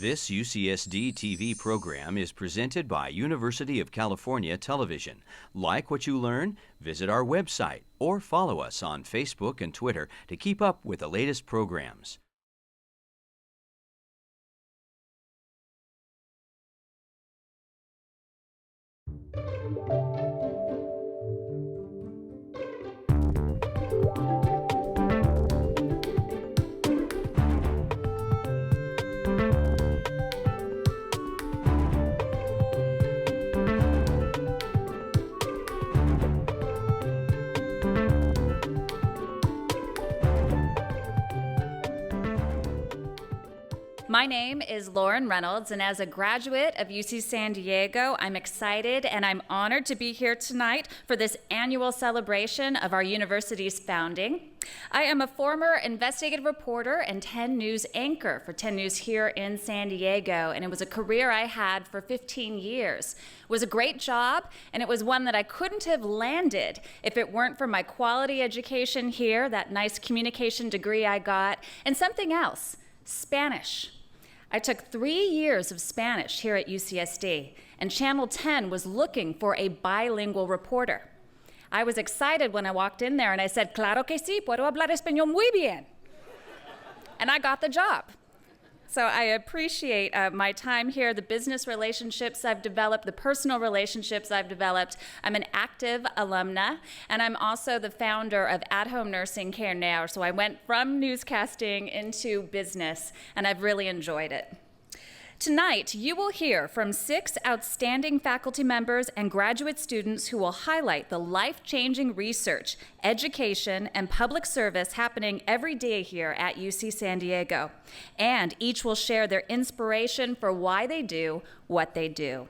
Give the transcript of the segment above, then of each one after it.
This UCSD TV program is presented by University of California Television. Like what you learn? Visit our website or follow us on Facebook and Twitter to keep up with the latest programs. My name is Lauren Reynolds, and as a graduate of UC San Diego, I'm excited and I'm honored to be here tonight for this annual celebration of our university's founding. I am a former investigative reporter and 10 News anchor for 10 News here in San Diego, and it was a career I had for 15 years. It was a great job, and it was one that I couldn't have landed if it weren't for my quality education here, that nice communication degree I got, and something else, Spanish. I took 3 years of Spanish here at UCSD, and Channel 10 was looking for a bilingual reporter. I was excited when I walked in there and I said, "Claro que sí, puedo hablar español muy bien." And I got the job. So I appreciate my time here, the business relationships I've developed, the personal relationships I've developed. I'm an active alumna, and I'm also the founder of At Home Nursing Care Now. So I went from newscasting into business, and I've really enjoyed it. Tonight, you will hear from 6 outstanding faculty members and graduate students who will highlight the life-changing research, education, and public service happening every day here at UC San Diego. And each will share their inspiration for why they do what they do.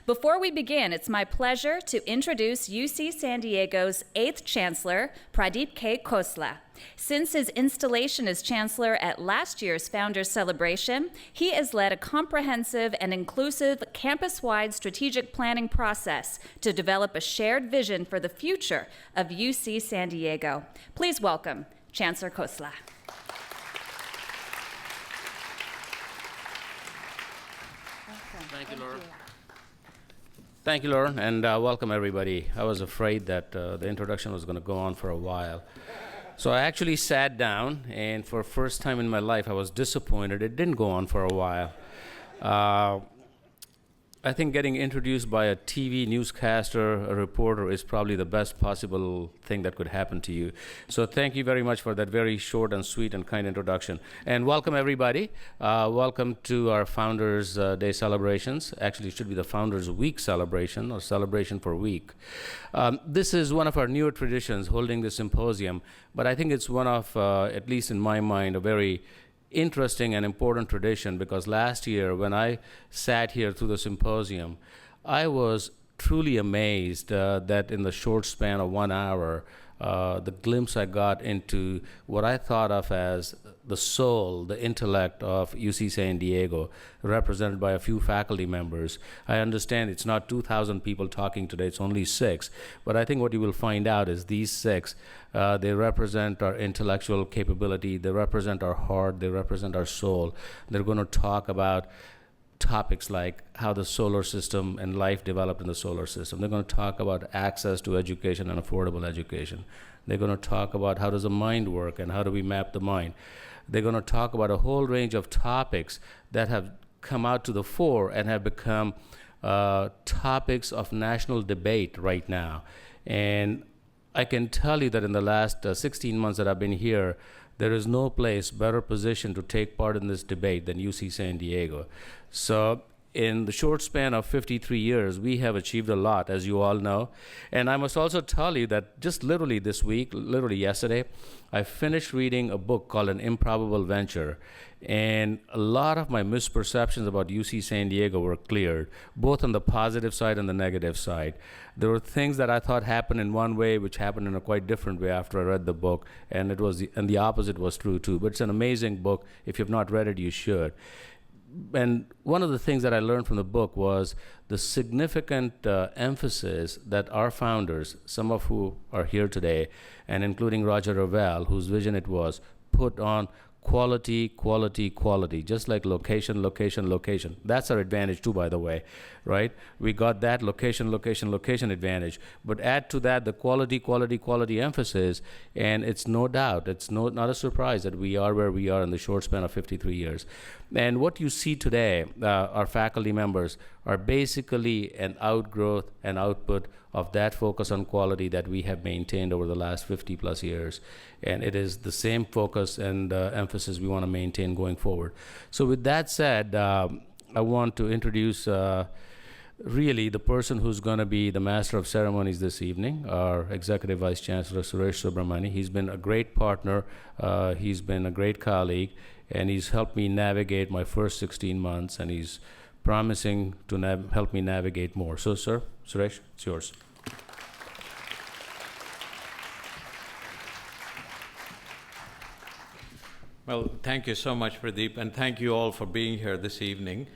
Before we begin, it's my pleasure to introduce UC San Diego's 8th Chancellor, Pradeep K. Khosla. Since his installation as Chancellor at last year's Founders Celebration, he has led a comprehensive and inclusive campus-wide strategic planning process to develop a shared vision for the future of UC San Diego. Please welcome Chancellor Khosla. Thank you, Laura. Thank you, Lauren, and welcome everybody. I was afraid that the introduction was going to go on for a while. So I actually sat down, and for the first time in my life, I was disappointed. It didn't go on for a while. I think getting introduced by a TV newscaster, a reporter, is probably the best possible thing that could happen to you. So thank you very much for that very short and sweet and kind introduction. And welcome, everybody. Welcome to our Founders Day celebrations. Actually, it should be the Founders Week celebration, or celebration for week. This is one of our newer traditions, holding the symposium, but I think it's one of, at least in my mind, a very interesting and important tradition, because last year when I sat here through the symposium, I was truly amazed that in the short span of 1 hour, the glimpse I got into what I thought of as the soul, the intellect of UC San Diego, represented by a few faculty members. I understand it's not 2,000 people talking today, it's only 6, but I think what you will find out is these 6, they represent our intellectual capability, they represent our heart, they represent our soul. They're going to talk about topics like how the solar system and life developed in the solar system. They're going to talk about access to education and affordable education. They're going to talk about how does the mind work and how do we map the mind. They're going to talk about a whole range of topics that have come out to the fore and have become topics of national debate right now. And I can tell you that in the last 16 months that I've been here, there is no place better positioned to take part in this debate than UC San Diego. So in the short span of 53 years, we have achieved a lot, as you all know. And I must also tell you that just literally this week, literally yesterday, I finished reading a book called An Improbable Venture. And a lot of my misperceptions about UC San Diego were cleared, both on the positive side and the negative side. There were things that I thought happened in one way, which happened in a quite different way after I read the book, and the opposite was true too. But it's an amazing book. If you've not read it, you should. And one of the things that I learned from the book was the significant emphasis that our founders, some of who are here today, and including Roger Revelle, whose vision it was, put on quality, quality, quality, just like location, location, location. That's our advantage too, by the way, right? We got that location, location, location advantage. But add to that the quality, quality, quality emphasis, and it's no doubt, it's not a surprise that we are where we are in the short span of 53 years. And what you see today, our faculty members, are basically an outgrowth and output of that focus on quality that we have maintained over the last 50 plus years. And it is the same focus and emphasis we want to maintain going forward. So with that said, I want to introduce really the person who's going to be the master of ceremonies this evening, our Executive Vice Chancellor, Suresh Subramani. He's been a great partner. He's been a great colleague, and he's helped me navigate my first 16 months, and he's promising to help me navigate more. So, sir, Suresh, it's yours. Well, thank you so much, Pradeep, and thank you all for being here this evening.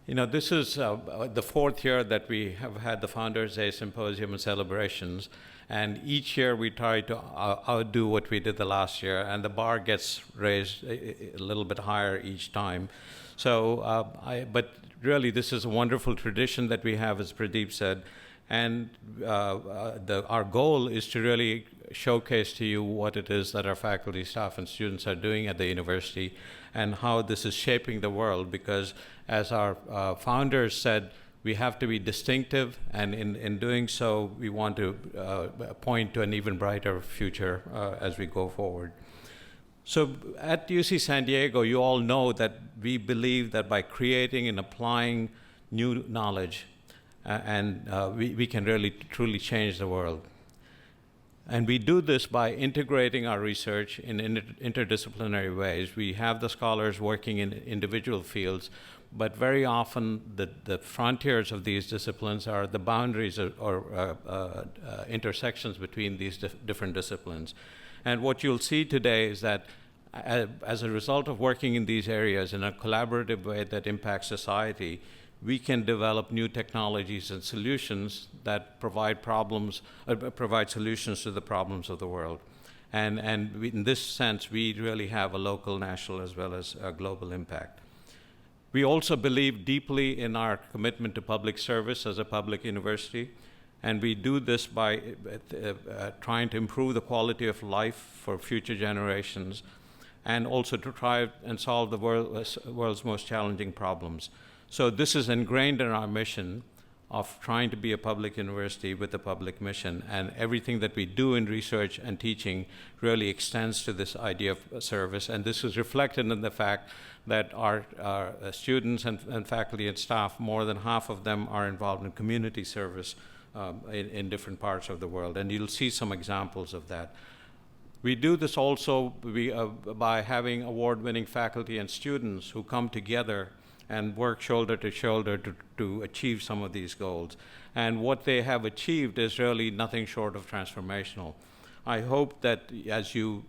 This is the fourth year that we have had the Founders Day Symposium and celebrations, and each year we try to outdo what we did the last year, and the bar gets raised a little bit higher each time. So, but really, this is a wonderful tradition that we have, as Pradeep said, and our goal is to really showcase to you what it is that our faculty, staff, and students are doing at the university and how this is shaping the world, because as our founders said, we have to be distinctive, and in doing so, we want to point to an even brighter future as we go forward. So at UC San Diego, you all know that we believe that by creating and applying new knowledge, we can really truly change the world. And we do this by integrating our research in interdisciplinary ways. We have the scholars working in individual fields, but very often the frontiers of these disciplines are the boundaries or intersections between these different disciplines. And what you'll see today is that as a result of working in these areas in a collaborative way that impacts society, we can develop new technologies and solutions that provide solutions to the problems of the world. And in this sense, we really have a local, national, as well as a global impact. We also believe deeply in our commitment to public service as a public university, and we do this by trying to improve the quality of life for future generations, and also to try and solve the world's most challenging problems. So this is ingrained in our mission of trying to be a public university with a public mission, and everything that we do in research and teaching really extends to this idea of service, and this is reflected in the fact that our students and faculty and staff, more than half of them are involved in community service in different parts of the world, and you'll see some examples of that. We do this also by having award-winning faculty and students who come together and work shoulder to shoulder to achieve some of these goals. And what they have achieved is really nothing short of transformational. I hope that as you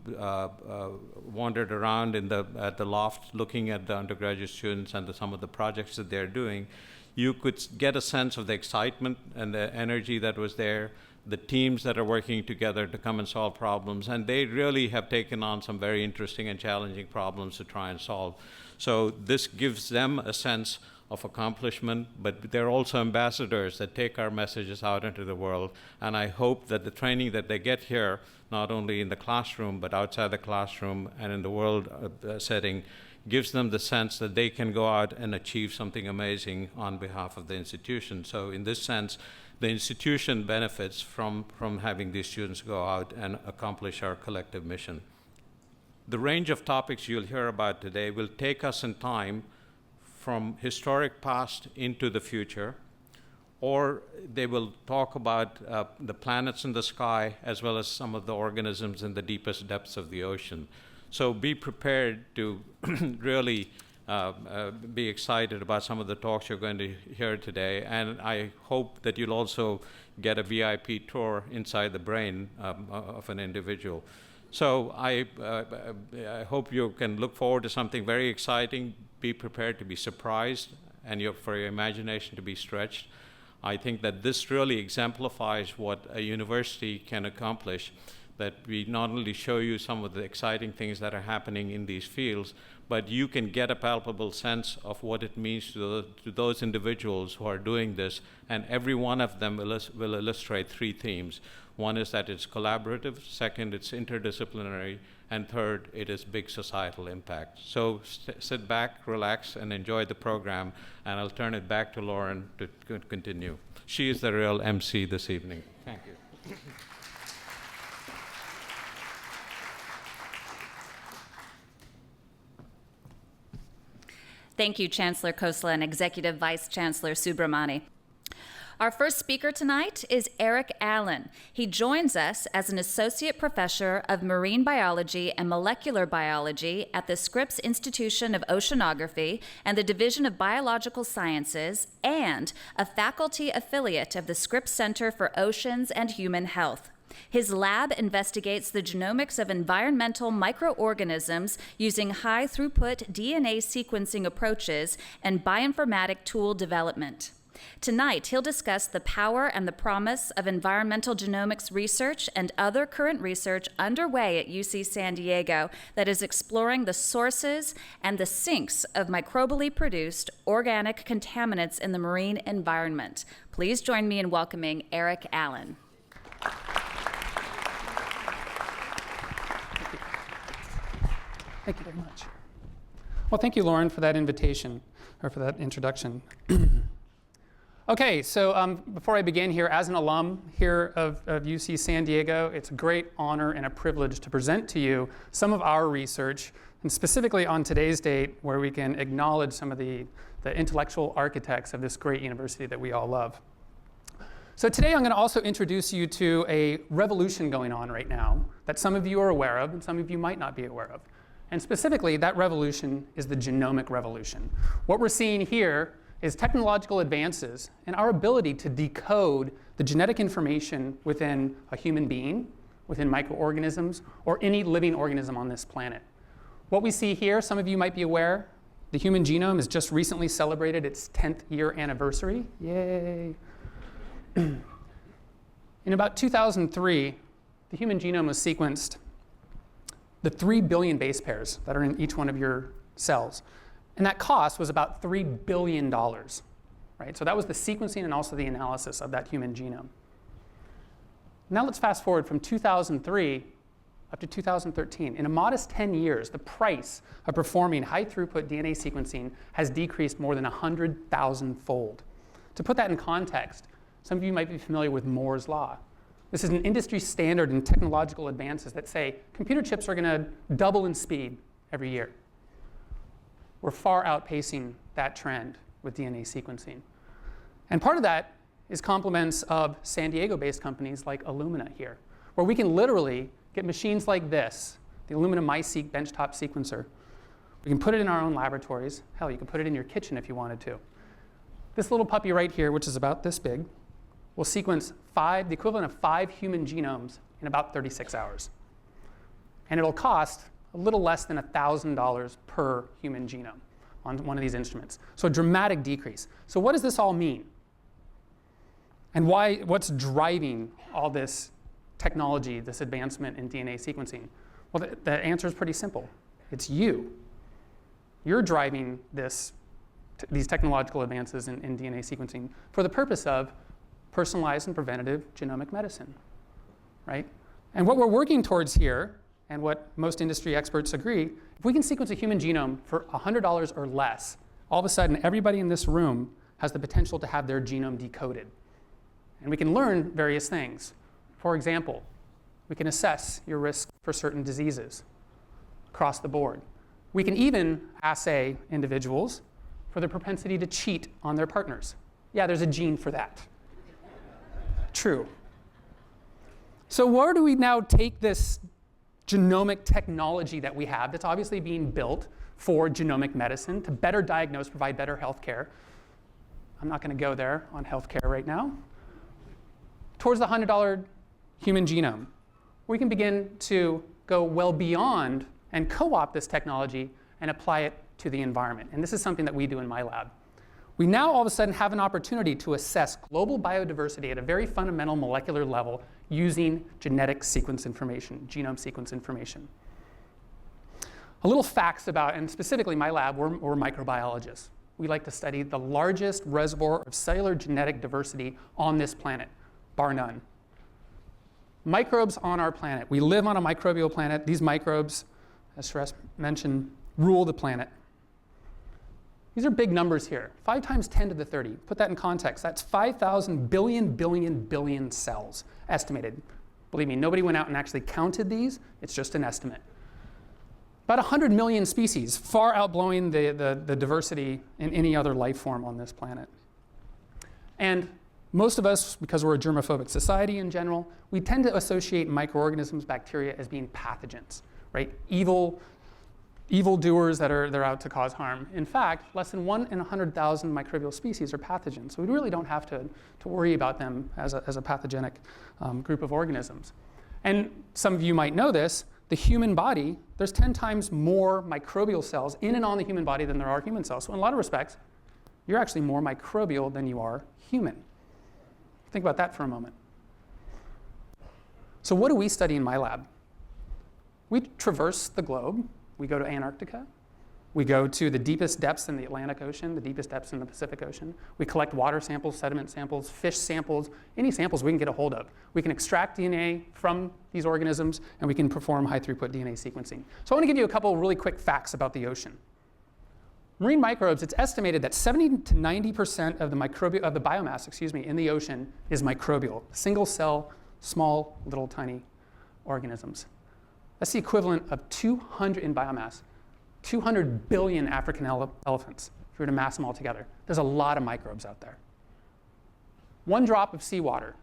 wandered around at the loft looking at the undergraduate students and some of the projects that they're doing, you could get a sense of the excitement and the energy that was there, the teams that are working together to come and solve problems, and they really have taken on some very interesting and challenging problems to try and solve. So this gives them a sense of accomplishment, but they're also ambassadors that take our messages out into the world, and I hope that the training that they get here, not only in the classroom, but outside the classroom and in the world setting, gives them the sense that they can go out and achieve something amazing on behalf of the institution. So in this sense, the institution benefits from having these students go out and accomplish our collective mission. The range of topics you'll hear about today will take us in time from historic past into the future, or they will talk about the planets in the sky as well as some of the organisms in the deepest depths of the ocean. So be prepared to really be excited about some of the talks you're going to hear today, and I hope that you'll also get a VIP tour inside the brain of an individual. So I hope you can look forward to something very exciting. Be prepared to be surprised and for your imagination to be stretched. I think that this really exemplifies what a university can accomplish that we not only show you some of the exciting things that are happening in these fields, but you can get a palpable sense of what it means to those individuals who are doing this, and every one of them will illustrate three themes. One is that it's collaborative, second, it's interdisciplinary, and third, it is big societal impact. So sit back, relax, and enjoy the program, and I'll turn it back to Lauren to continue. She is the real MC this evening. Thank you. Thank you, Chancellor Khosla and Executive Vice Chancellor Subramani. Our first speaker tonight is Eric Allen. He joins us as an Associate Professor of Marine Biology and Molecular Biology at the Scripps Institution of Oceanography and the Division of Biological Sciences, and a faculty affiliate of the Scripps Center for Oceans and Human Health. His lab investigates the genomics of environmental microorganisms using high-throughput DNA sequencing approaches and bioinformatic tool development. Tonight, he'll discuss the power and the promise of environmental genomics research and other current research underway at UC San Diego that is exploring the sources and the sinks of microbially produced organic contaminants in the marine environment. Please join me in welcoming Eric Allen. Thank you very much. Well, thank you, Lauren, for that invitation, or for that introduction. Okay, so before I begin here, as an alum here of UC San Diego, it's a great honor and a privilege to present to you some of our research, and specifically on today's date, where we can acknowledge some of the intellectual architects of this great university that we all love. So today I'm going to also introduce you to a revolution going on right now that some of you are aware of and some of you might not be aware of. And specifically, that revolution is the genomic revolution. What we're seeing here is technological advances in our ability to decode the genetic information within a human being, within microorganisms, or any living organism on this planet. What we see here, some of you might be aware, the human genome has just recently celebrated its 10th year anniversary. Yay! In about 2003, the human genome was sequenced, the 3 billion base pairs that are in each one of your cells. And that cost was about $3 billion, right? So that was the sequencing and also the analysis of that human genome. Now let's fast forward from 2003 up to 2013. In a modest 10 years, the price of performing high-throughput DNA sequencing has decreased more than 100,000-fold. To put that in context, some of you might be familiar with Moore's Law. This is an industry standard in technological advances that say computer chips are going to double in speed every year. We're far outpacing that trend with DNA sequencing. And part of that is compliments of San Diego-based companies like Illumina here, where we can literally get machines like this, the Illumina MySeq benchtop sequencer. We can put it in our own laboratories. Hell, you could put it in your kitchen if you wanted to. This little puppy right here, which is about this big, will sequence the equivalent of 5 human genomes in about 36 hours. And it'll cost a little less than $1,000 per human genome on one of these instruments. So a dramatic decrease. So what does this all mean? And what's driving all this technology, this advancement in DNA sequencing? Well, the answer is pretty simple. It's you. You're driving these technological advances in DNA sequencing for the purpose of personalized and preventative genomic medicine, right? And what we're working towards here, and what most industry experts agree, if we can sequence a human genome for $100 or less, all of a sudden everybody in this room has the potential to have their genome decoded. And we can learn various things. For example, we can assess your risk for certain diseases across the board. We can even assay individuals for their propensity to cheat on their partners. Yeah, there's a gene for that. True. So where do we now take this genomic technology that we have that's obviously being built for genomic medicine to better diagnose, provide better health care? I'm not going to go there on health care right now. Towards the $100 human genome, we can begin to go well beyond and co-opt this technology and apply it to the environment. And this is something that we do in my lab. We now all of a sudden have an opportunity to assess global biodiversity at a very fundamental molecular level using genetic sequence information, genome sequence information. A little facts about, and specifically my lab, we're microbiologists. We like to study the largest reservoir of cellular genetic diversity on this planet, bar none. Microbes on our planet. We live on a microbial planet. These microbes, as Suresh mentioned, rule the planet. These are big numbers here. 5 times 10 to the 30. Put that in context. That's 5,000 billion cells estimated. Believe me, nobody went out and actually counted these. It's just an estimate. About 100 million species, far outblowing the diversity in any other life form on this planet. And most of us, because we're a germophobic society in general, we tend to associate microorganisms, bacteria, as being pathogens, right? Evil doers that are out to cause harm. In fact, less than 1 in 100,000 microbial species are pathogens. So we really don't have to worry about them as a pathogenic group of organisms. And some of you might know this, the human body, there's 10 times more microbial cells in and on the human body than there are human cells. So in a lot of respects, you're actually more microbial than you are human. Think about that for a moment. So what do we study in my lab? We traverse the globe. We go to Antarctica. We go to the deepest depths in the Atlantic Ocean, the deepest depths in the Pacific Ocean. We collect water samples, sediment samples, fish samples, any samples we can get a hold of. We can extract DNA from these organisms, and we can perform high-throughput DNA sequencing. So I want to give you a couple really quick facts about the ocean. Marine microbes, it's estimated that 70 to 90% of the biomass, in the ocean is microbial, single cell, small, little, tiny organisms. That's the equivalent of 200 in biomass, 200 billion African elephants, if you were to mass them all together. There's a lot of microbes out there. 1 drop of seawater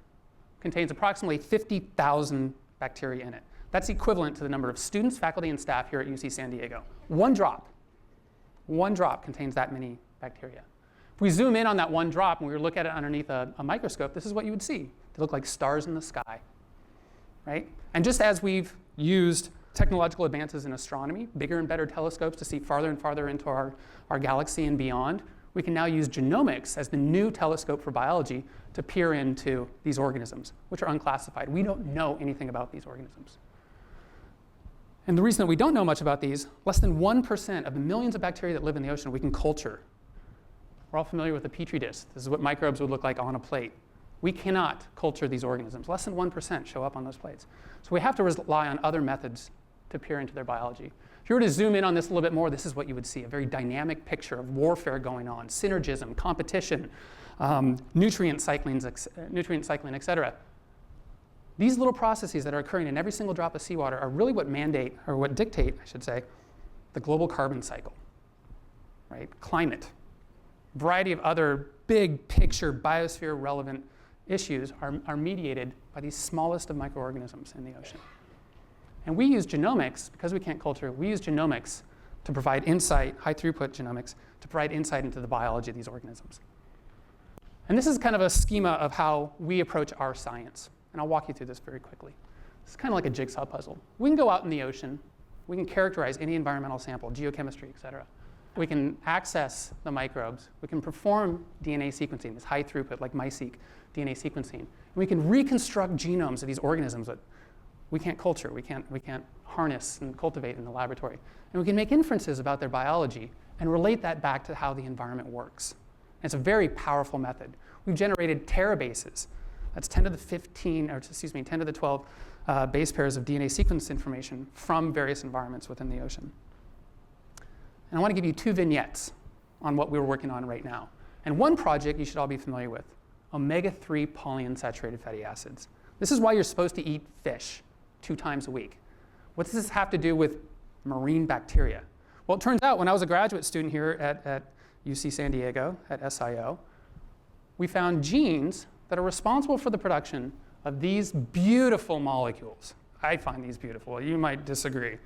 contains approximately 50,000 bacteria in it. That's equivalent to the number of students, faculty, and staff here at UC San Diego. 1 drop contains that many bacteria. If we zoom in on that 1 drop and we look at it underneath a microscope, this is what you would see. They look like stars in the sky, right? And just as we've used technological advances in astronomy, bigger and better telescopes to see farther and farther into our galaxy and beyond, we can now use genomics as the new telescope for biology to peer into these organisms, which are unclassified. We don't know anything about these organisms. And the reason that we don't know much about these, less than 1% of the millions of bacteria that live in the ocean we can culture. We're all familiar with a petri dish. This is what microbes would look like on a plate. We cannot culture these organisms. Less than 1% show up on those plates. So we have to rely on other methods to peer into their biology. If you were to zoom in on this a little bit more, this is what you would see, a very dynamic picture of warfare going on, synergism, competition, nutrient cycling, et cetera. These little processes that are occurring in every single drop of seawater are really what dictate, I should say, the global carbon cycle, right? Climate, variety of other big picture biosphere relevant issues are mediated by these smallest of microorganisms in the ocean. And we use genomics, because we can't culture, we use genomics to provide insight, high throughput genomics, to provide insight into the biology of these organisms. And this is kind of a schema of how we approach our science. And I'll walk you through this very quickly. It's kind of like a jigsaw puzzle. We can go out in the ocean. We can characterize any environmental sample, geochemistry, et cetera. We can access the microbes. We can perform DNA sequencing, this high throughput, like MiSeq DNA sequencing. And we can reconstruct genomes of these organisms that we can't culture, we can't harness and cultivate in the laboratory. And we can make inferences about their biology and relate that back to how the environment works. And it's a very powerful method. We've generated terabases. That's 10 to the 12 base pairs of DNA sequence information from various environments within the ocean. And I want to give you 2 vignettes on what we're working on right now. And one project you should all be familiar with, omega-3 polyunsaturated fatty acids. This is why you're supposed to eat fish 2 times a week. What does this have to do with marine bacteria? Well, it turns out when I was a graduate student here at UC San Diego, at SIO, we found genes that are responsible for the production of these beautiful molecules. I find these beautiful. You might disagree.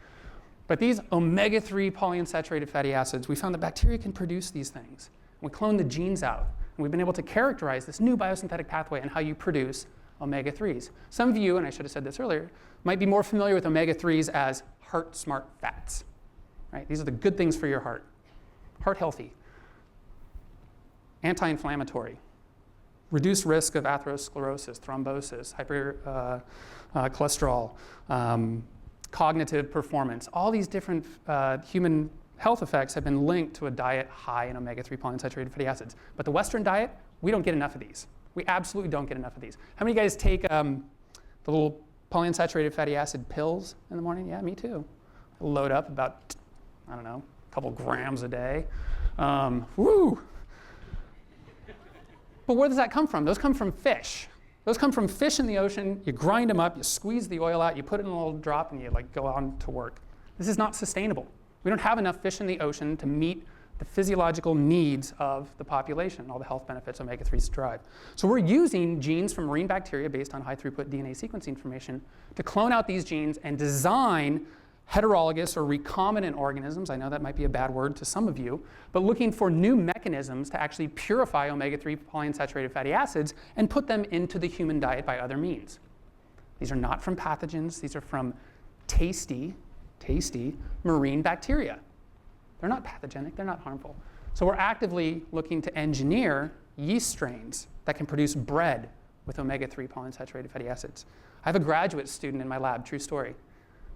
But these omega-3 polyunsaturated fatty acids, we found that bacteria can produce these things. We cloned the genes out. And we've been able to characterize this new biosynthetic pathway and how you produce omega-3s. Some of you, and I should have said this earlier, might be more familiar with omega-3s as heart-smart fats. Right? These are the good things for your heart. Heart healthy. anti-inflammatory, reduced risk of atherosclerosis, thrombosis, cholesterol, cognitive performance. All these different human health effects have been linked to a diet high in omega-3 polyunsaturated fatty acids. But the Western diet, we don't get enough of these. We absolutely don't get enough of these. How many of you guys take the little polyunsaturated fatty acid pills in the morning? Yeah, me too. I load up about, I don't know, a couple grams a day. Woo! But where does that come from? Those come from fish. Those come from fish in the ocean. You grind them up, you squeeze the oil out, you put it in a little drop, and you go on to work. This is not sustainable. We don't have enough fish in the ocean to meet the physiological needs of the population, all the health benefits omega-3s derive. So we're using genes from marine bacteria based on high-throughput DNA sequencing information to clone out these genes and design heterologous or recombinant organisms. I know that might be a bad word to some of you, but looking for new mechanisms to actually purify omega-3 polyunsaturated fatty acids and put them into the human diet by other means. These are not from pathogens. These are from tasty marine bacteria. They're not pathogenic. They're not harmful. So we're actively looking to engineer yeast strains that can produce bread with omega-3 polyunsaturated fatty acids. I have a graduate student in my lab, true story.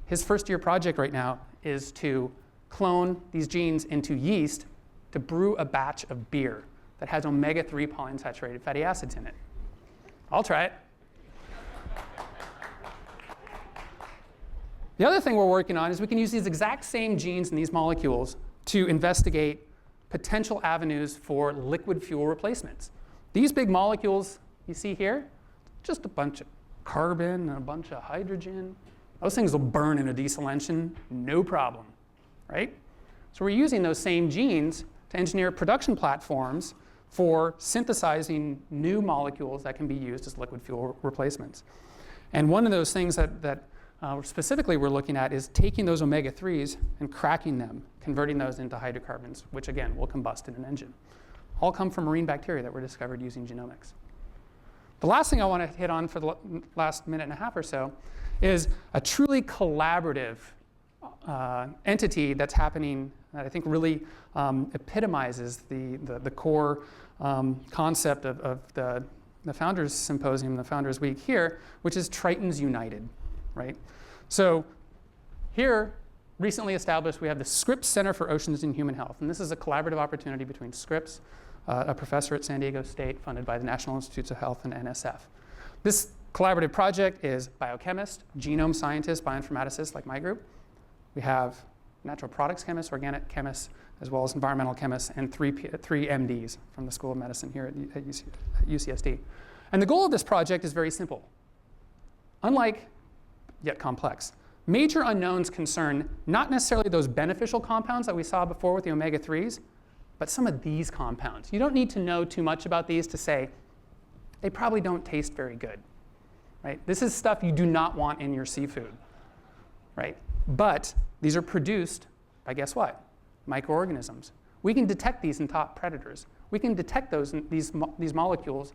His first year project right now is to clone these genes into yeast to brew a batch of beer that has omega-3 polyunsaturated fatty acids in it. I'll try it. The other thing we're working on is we can use these exact same genes in these molecules to investigate potential avenues for liquid fuel replacements. These big molecules you see here, just a bunch of carbon and a bunch of hydrogen. Those things will burn in a diesel engine, no problem, right? So we're using those same genes to engineer production platforms for synthesizing new molecules that can be used as liquid fuel replacements. And one of those things that specifically we're looking at is taking those omega-3s and cracking them, converting those into hydrocarbons, which again will combust in an engine. All come from marine bacteria that were discovered using genomics. The last thing I want to hit on for the last minute and a half or so is a truly collaborative entity that's happening that I think really epitomizes the core concept of the Founders Symposium, the Founders Week here, which is Tritons United, right? So here, recently established, we have the Scripps Center for Oceans and Human Health. And this is a collaborative opportunity between Scripps, a professor at San Diego State funded by the National Institutes of Health and NSF. This collaborative project is biochemists, genome scientists, bioinformaticists like my group. We have natural products chemists, organic chemists, as well as environmental chemists, and three MDs from the School of Medicine here at UCSD. And the goal of this project is very simple. Unlike, yet complex, major unknowns concern not necessarily those beneficial compounds that we saw before with the omega-3s, but some of these compounds. You don't need to know too much about these to say they probably don't taste very good, right? This is stuff you do not want in your seafood, right? But these are produced by, guess what? Microorganisms. We can detect these in top predators. We can detect these molecules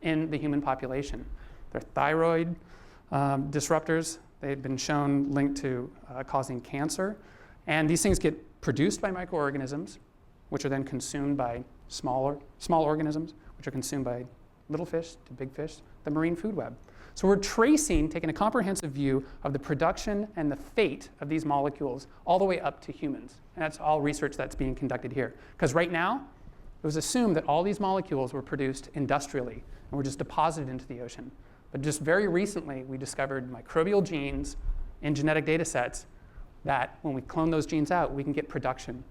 in the human population. They're thyroid disruptors. They've been shown linked to causing cancer. And these things get produced by microorganisms, which are then consumed by small organisms, which are consumed by little fish to big fish, the marine food web. So we're taking a comprehensive view of the production and the fate of these molecules all the way up to humans. And that's all research that's being conducted here. Because right now, it was assumed that all these molecules were produced industrially and were just deposited into the ocean. But just very recently, we discovered microbial genes in genetic data sets that when we clone those genes out, we can get production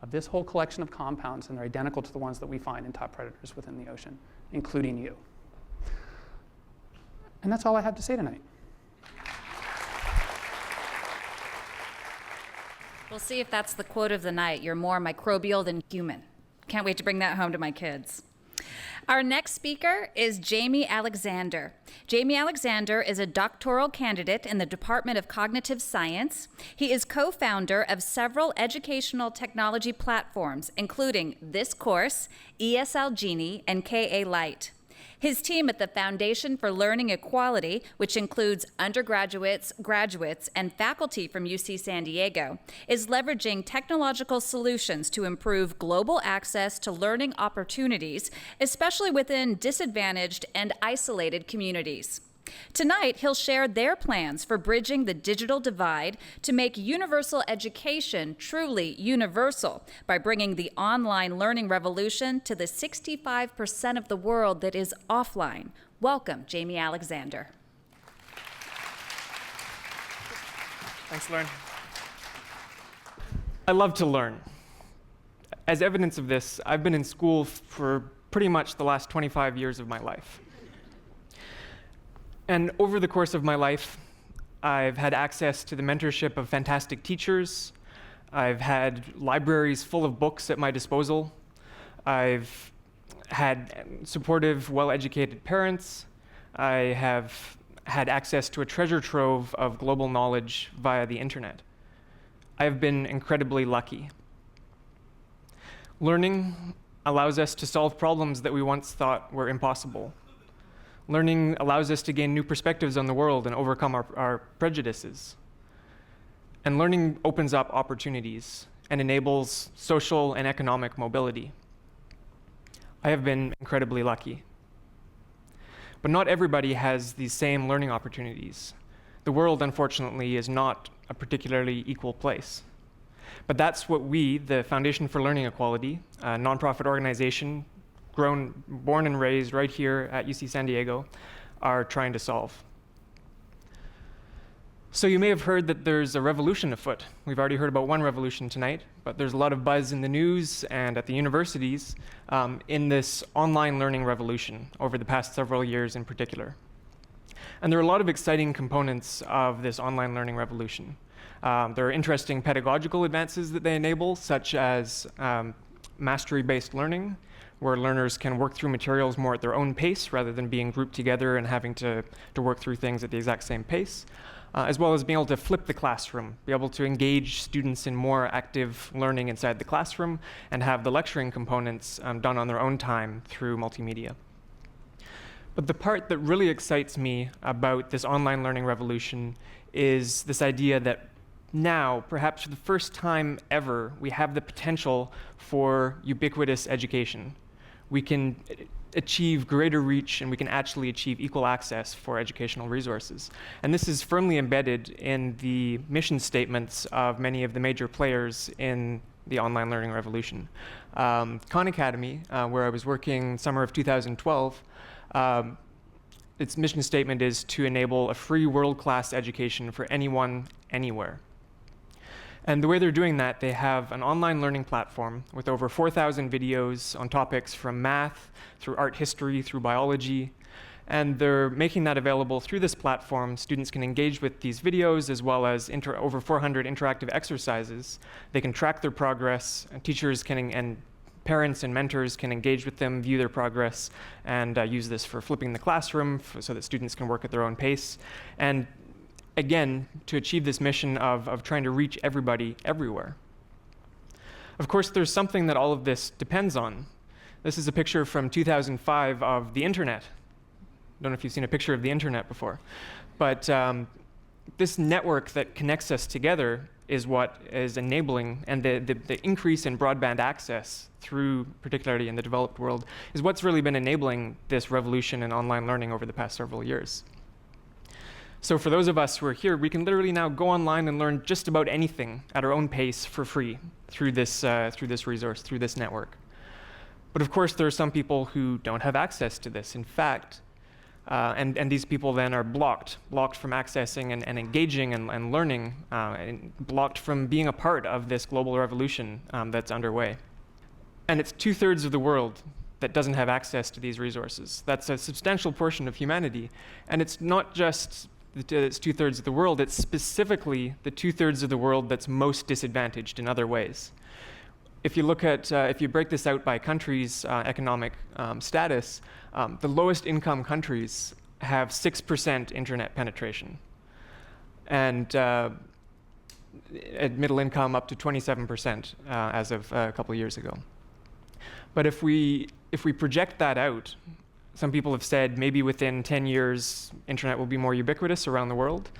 of this whole collection of compounds, and they're identical to the ones that we find in top predators within the ocean, including you. And that's all I have to say tonight. We'll see if that's the quote of the night. You're more microbial than human. Can't wait to bring that home to my kids. Our next speaker is Jamie Alexander. Jamie Alexander is a doctoral candidate in the Department of Cognitive Science. He is co-founder of several educational technology platforms, including this course, ESL Genie, and KA Lite. His team at the Foundation for Learning Equality, which includes undergraduates, graduates, and faculty from UC San Diego, is leveraging technological solutions to improve global access to learning opportunities, especially within disadvantaged and isolated communities. Tonight, he'll share their plans for bridging the digital divide to make universal education truly universal by bringing the online learning revolution to the 65% of the world that is offline. Welcome, Jamie Alexander. Thanks, Lauren. I love to learn. As evidence of this, I've been in school for pretty much the last 25 years of my life. And over the course of my life, I've had access to the mentorship of fantastic teachers. I've had libraries full of books at my disposal. I've had supportive, well-educated parents. I have had access to a treasure trove of global knowledge via the internet. I have been incredibly lucky. Learning allows us to solve problems that we once thought were impossible. Learning allows us to gain new perspectives on the world and overcome our prejudices. And learning opens up opportunities and enables social and economic mobility. I have been incredibly lucky. But not everybody has these same learning opportunities. The world, unfortunately, is not a particularly equal place. But that's what we, the Foundation for Learning Equality, a nonprofit organization born and raised right here at UC San Diego, are trying to solve. So you may have heard that there's a revolution afoot. We've already heard about one revolution tonight, but there's a lot of buzz in the news and at the universities in this online learning revolution over the past several years in particular. And there are a lot of exciting components of this online learning revolution. There are interesting pedagogical advances that they enable, such as mastery-based learning, where learners can work through materials more at their own pace rather than being grouped together and having to work through things at the exact same pace, as well as being able to flip the classroom, be able to engage students in more active learning inside the classroom and have the lecturing components done on their own time through multimedia. But the part that really excites me about this online learning revolution is this idea that now, perhaps for the first time ever, we have the potential for ubiquitous education. We can achieve greater reach and we can actually achieve equal access for educational resources. And this is firmly embedded in the mission statements of many of the major players in the online learning revolution. Khan Academy, where I was working summer of 2012, its mission statement is to enable a free world-class education for anyone, anywhere. And the way they're doing that, they have an online learning platform with over 4,000 videos on topics from math, through art history, through biology. And they're making that available through this platform. Students can engage with these videos as well as over 400 interactive exercises. They can track their progress, and teachers can, and parents and mentors can engage with them, view their progress, and use this for flipping the classroom so that students can work at their own pace. And again, to achieve this mission of trying to reach everybody everywhere. Of course, there's something that all of this depends on. This is a picture from 2005 of the internet. Don't know if you've seen a picture of the internet before. But this network that connects us together is what is enabling, and the increase in broadband access through, particularly in the developed world, is what's really been enabling this revolution in online learning over the past several years. So for those of us who are here, we can literally now go online and learn just about anything at our own pace for free through this resource, through this network. But of course, there are some people who don't have access to this. In fact, and these people then are blocked from accessing and engaging and learning, and blocked from being a part of this global revolution that's underway. And it's 2/3 of the world that doesn't have access to these resources. That's a substantial portion of humanity. And it's not just it's 2/3 of the world, it's specifically the 2/3 of the world that's most disadvantaged in other ways. If you look at, if you break this out by countries' economic status, the lowest income countries have 6% internet penetration. And at middle income up to 27% as of a couple of years ago. But if we project that out Some people have said maybe within 10 years, internet will be more ubiquitous around the world.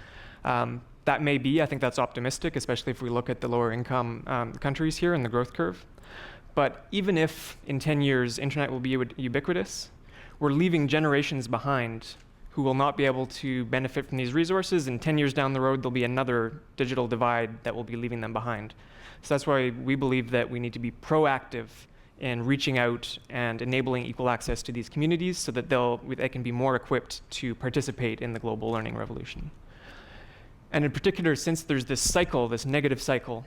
That may be, I think that's optimistic, especially if we look at the lower income countries here in the growth curve. But even if in 10 years internet will be ubiquitous, we're leaving generations behind who will not be able to benefit from these resources, and 10 years down the road there'll be another digital divide that will be leaving them behind. So that's why we believe that we need to be proactive in reaching out and enabling equal access to these communities so that they can be more equipped to participate in the global learning revolution. And in particular, since there's this cycle, this negative cycle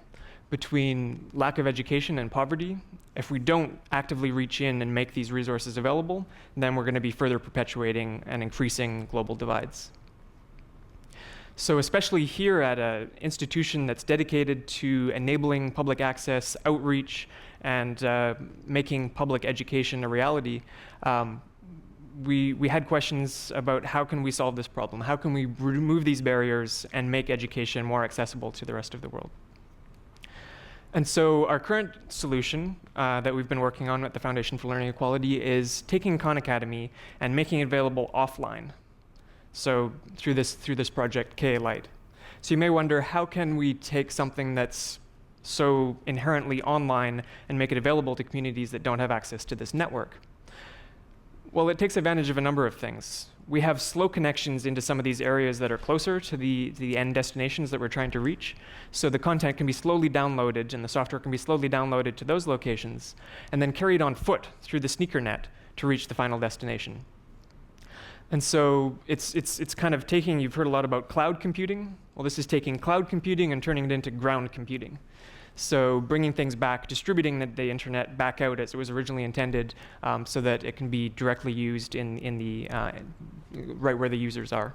between lack of education and poverty, if we don't actively reach in and make these resources available, then we're going to be further perpetuating and increasing global divides. So especially here at an institution that's dedicated to enabling public access, outreach, and making public education a reality, we had questions about how can we solve this problem? How can we remove these barriers and make education more accessible to the rest of the world? And so our current solution that we've been working on at the Foundation for Learning Equality is taking Khan Academy and making it available offline. So through this project, KA Lite. So you may wonder, how can we take something that's so inherently online and make it available to communities that don't have access to this network? Well, it takes advantage of a number of things. We have slow connections into some of these areas that are closer to the end destinations that we're trying to reach. So the content can be slowly downloaded and the software can be slowly downloaded to those locations and then carried on foot through the sneaker net to reach the final destination. And so it's kind of taking, you've heard a lot about cloud computing. Well, this is taking cloud computing and turning it into ground computing. So bringing things back, distributing the internet back out as it was originally intended, so that it can be directly used in the right where the users are.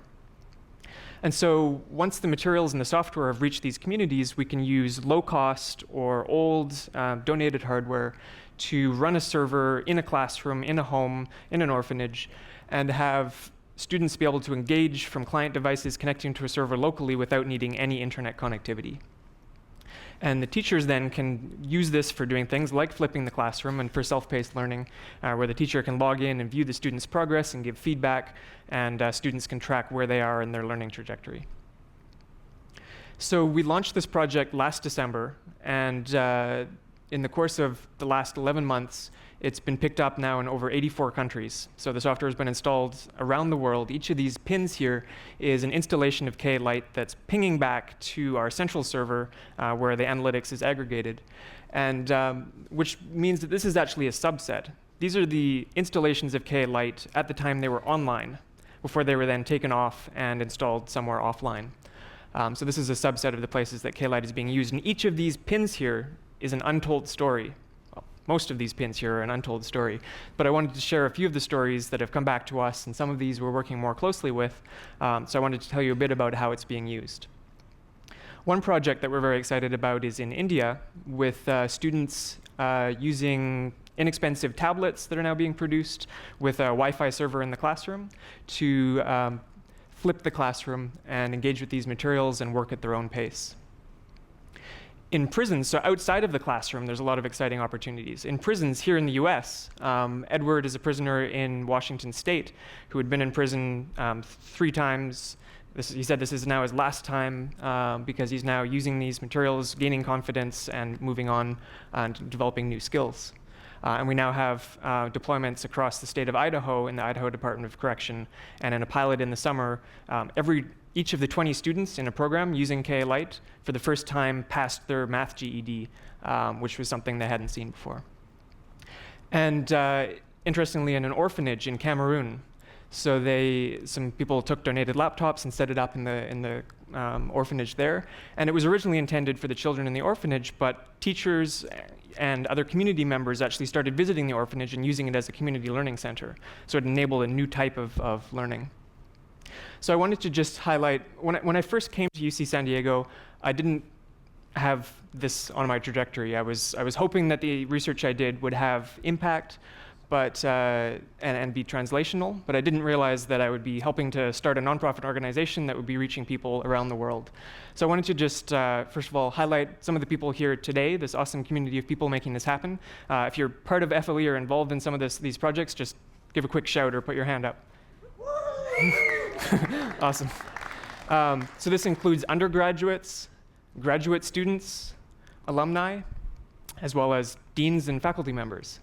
And so once the materials and the software have reached these communities, we can use low-cost or old donated hardware to run a server in a classroom, in a home, in an orphanage, and have students be able to engage from client devices connecting to a server locally without needing any internet connectivity. And the teachers then can use this for doing things like flipping the classroom and for self-paced learning, where the teacher can log in and view the student's progress and give feedback, and students can track where they are in their learning trajectory. So we launched this project last December, and in the course of the last 11 months, it's been picked up now in over 84 countries. So the software has been installed around the world. Each of these pins here is an installation of KA Lite that's pinging back to our central server where the analytics is aggregated, and which means that this is actually a subset. These are the installations of KA Lite at the time they were online, before they were then taken off and installed somewhere offline. So this is a subset of the places that KA Lite is being used. And each of these pins here is an untold story. Most of these pins here are an untold story, but I wanted to share a few of the stories that have come back to us, and some of these we're working more closely with, so I wanted to tell you a bit about how it's being used. One project that we're very excited about is in India, with students using inexpensive tablets that are now being produced with a Wi-Fi server in the classroom to flip the classroom and engage with these materials and work at their own pace. In prisons, so outside of the classroom, there's a lot of exciting opportunities. In prisons here in the US, Edward is a prisoner in Washington State who had been in prison 3 times. He said this is now his last time because he's now using these materials, gaining confidence, and moving on and developing new skills. And we now have deployments across the state of Idaho in the Idaho Department of Correction, and in a pilot in the summer, each of the 20 students in a program using KA Lite for the first time passed their math GED, which was something they hadn't seen before. And interestingly, in an orphanage in Cameroon, so some people took donated laptops and set it up in the orphanage there. And it was originally intended for the children in the orphanage, but teachers and other community members actually started visiting the orphanage and using it as a community learning center. So it enabled a new type of learning. So I wanted to just highlight, when I first came to UC San Diego, I didn't have this on my trajectory. I was hoping that the research I did would have impact, but and be translational, but I didn't realize that I would be helping to start a nonprofit organization that would be reaching people around the world. So I wanted to just, first of all, highlight some of the people here today, this awesome community of people making this happen. If you're part of FLE or involved in some of these projects, just give a quick shout or put your hand up. Awesome. So this includes undergraduates, graduate students, alumni, as well as deans and faculty members.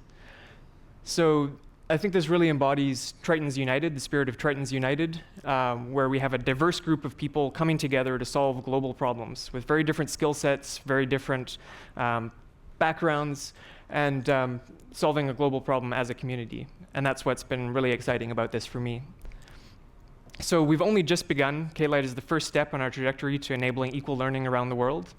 So I think this really embodies Tritons United, the spirit of Tritons United, where we have a diverse group of people coming together to solve global problems with very different skill sets, very different backgrounds, and solving a global problem as a community. And that's what's been really exciting about this for me. So we've only just begun. K-Lite is the first step on our trajectory to enabling equal learning around the world.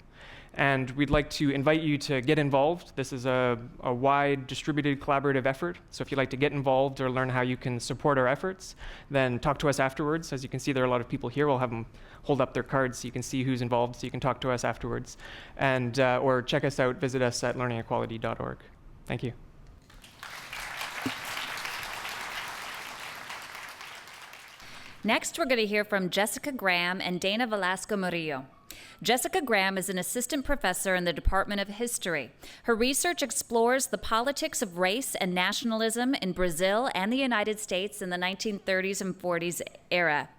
And we'd like to invite you to get involved. This is a wide, distributed, collaborative effort. So if you'd like to get involved or learn how you can support our efforts, then talk to us afterwards. As you can see, there are a lot of people here. We'll have them hold up their cards so you can see who's involved, so you can talk to us afterwards. And, or check us out, visit us at learningequality.org. Thank you. Next, we're going to hear from Jessica Graham and Dana Velasco Murillo. Jessica Graham is an assistant professor in the Department of History. Her research explores the politics of race and nationalism in Brazil and the United States in the 1930s and 40s era.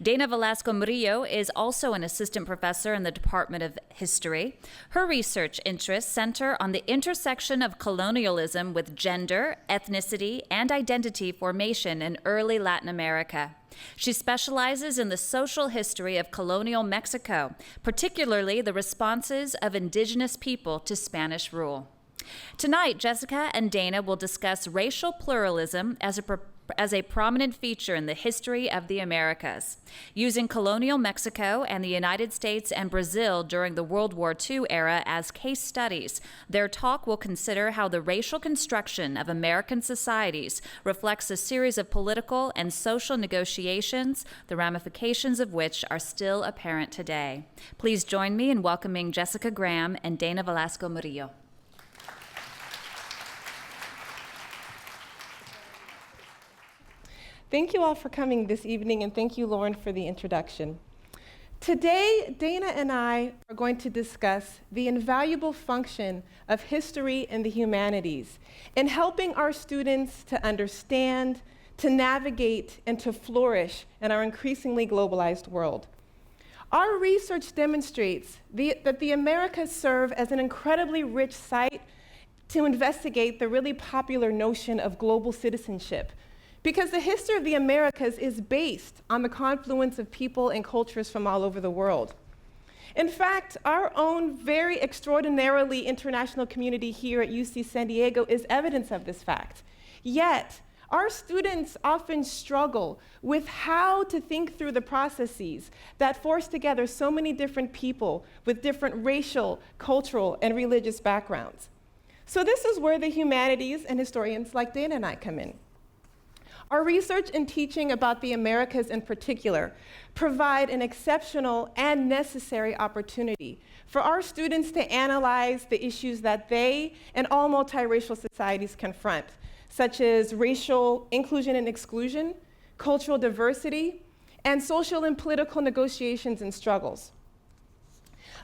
Dana Velasco Murillo is also an assistant professor in the Department of History. Her research interests center on the intersection of colonialism with gender, ethnicity, and identity formation in early Latin America. She specializes in the social history of colonial Mexico, particularly the responses of indigenous people to Spanish rule. Tonight, Jessica and Dana will discuss racial pluralism as a prominent feature in the history of the Americas. Using colonial Mexico and the United States and Brazil during the World War II era as case studies, their talk will consider how the racial construction of American societies reflects a series of political and social negotiations, the ramifications of which are still apparent today. Please join me in welcoming Jessica Graham and Dana Velasco Murillo. Thank you all for coming this evening, and thank you, Lauren, for the introduction. Today, Dana and I are going to discuss the invaluable function of history and the humanities in helping our students to understand, to navigate, and to flourish in our increasingly globalized world. Our research demonstrates that the Americas serve as an incredibly rich site to investigate the really popular notion of global citizenship, because the history of the Americas is based on the confluence of people and cultures from all over the world. In fact, our own very extraordinarily international community here at UC San Diego is evidence of this fact. Yet, our students often struggle with how to think through the processes that force together so many different people with different racial, cultural, and religious backgrounds. So this is where the humanities and historians like Dana and I come in. Our research and teaching about the Americas in particular provide an exceptional and necessary opportunity for our students to analyze the issues that they and all multiracial societies confront, such as racial inclusion and exclusion, cultural diversity, and social and political negotiations and struggles.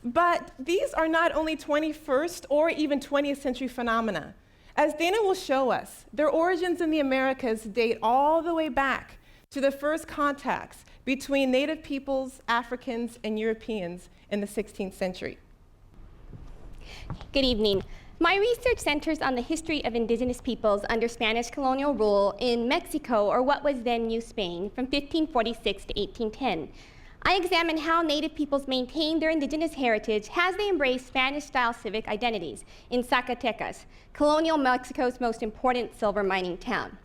But these are not only 21st or even 20th century phenomena. As Dana will show us, their origins in the Americas date all the way back to the first contacts between Native peoples, Africans, and Europeans in the 16th century. Good evening. My research centers on the history of indigenous peoples under Spanish colonial rule in Mexico, or what was then New Spain, from 1546 to 1810. I examine how Native peoples maintain their indigenous heritage as they embrace Spanish-style civic identities in Zacatecas, colonial Mexico's most important silver mining town.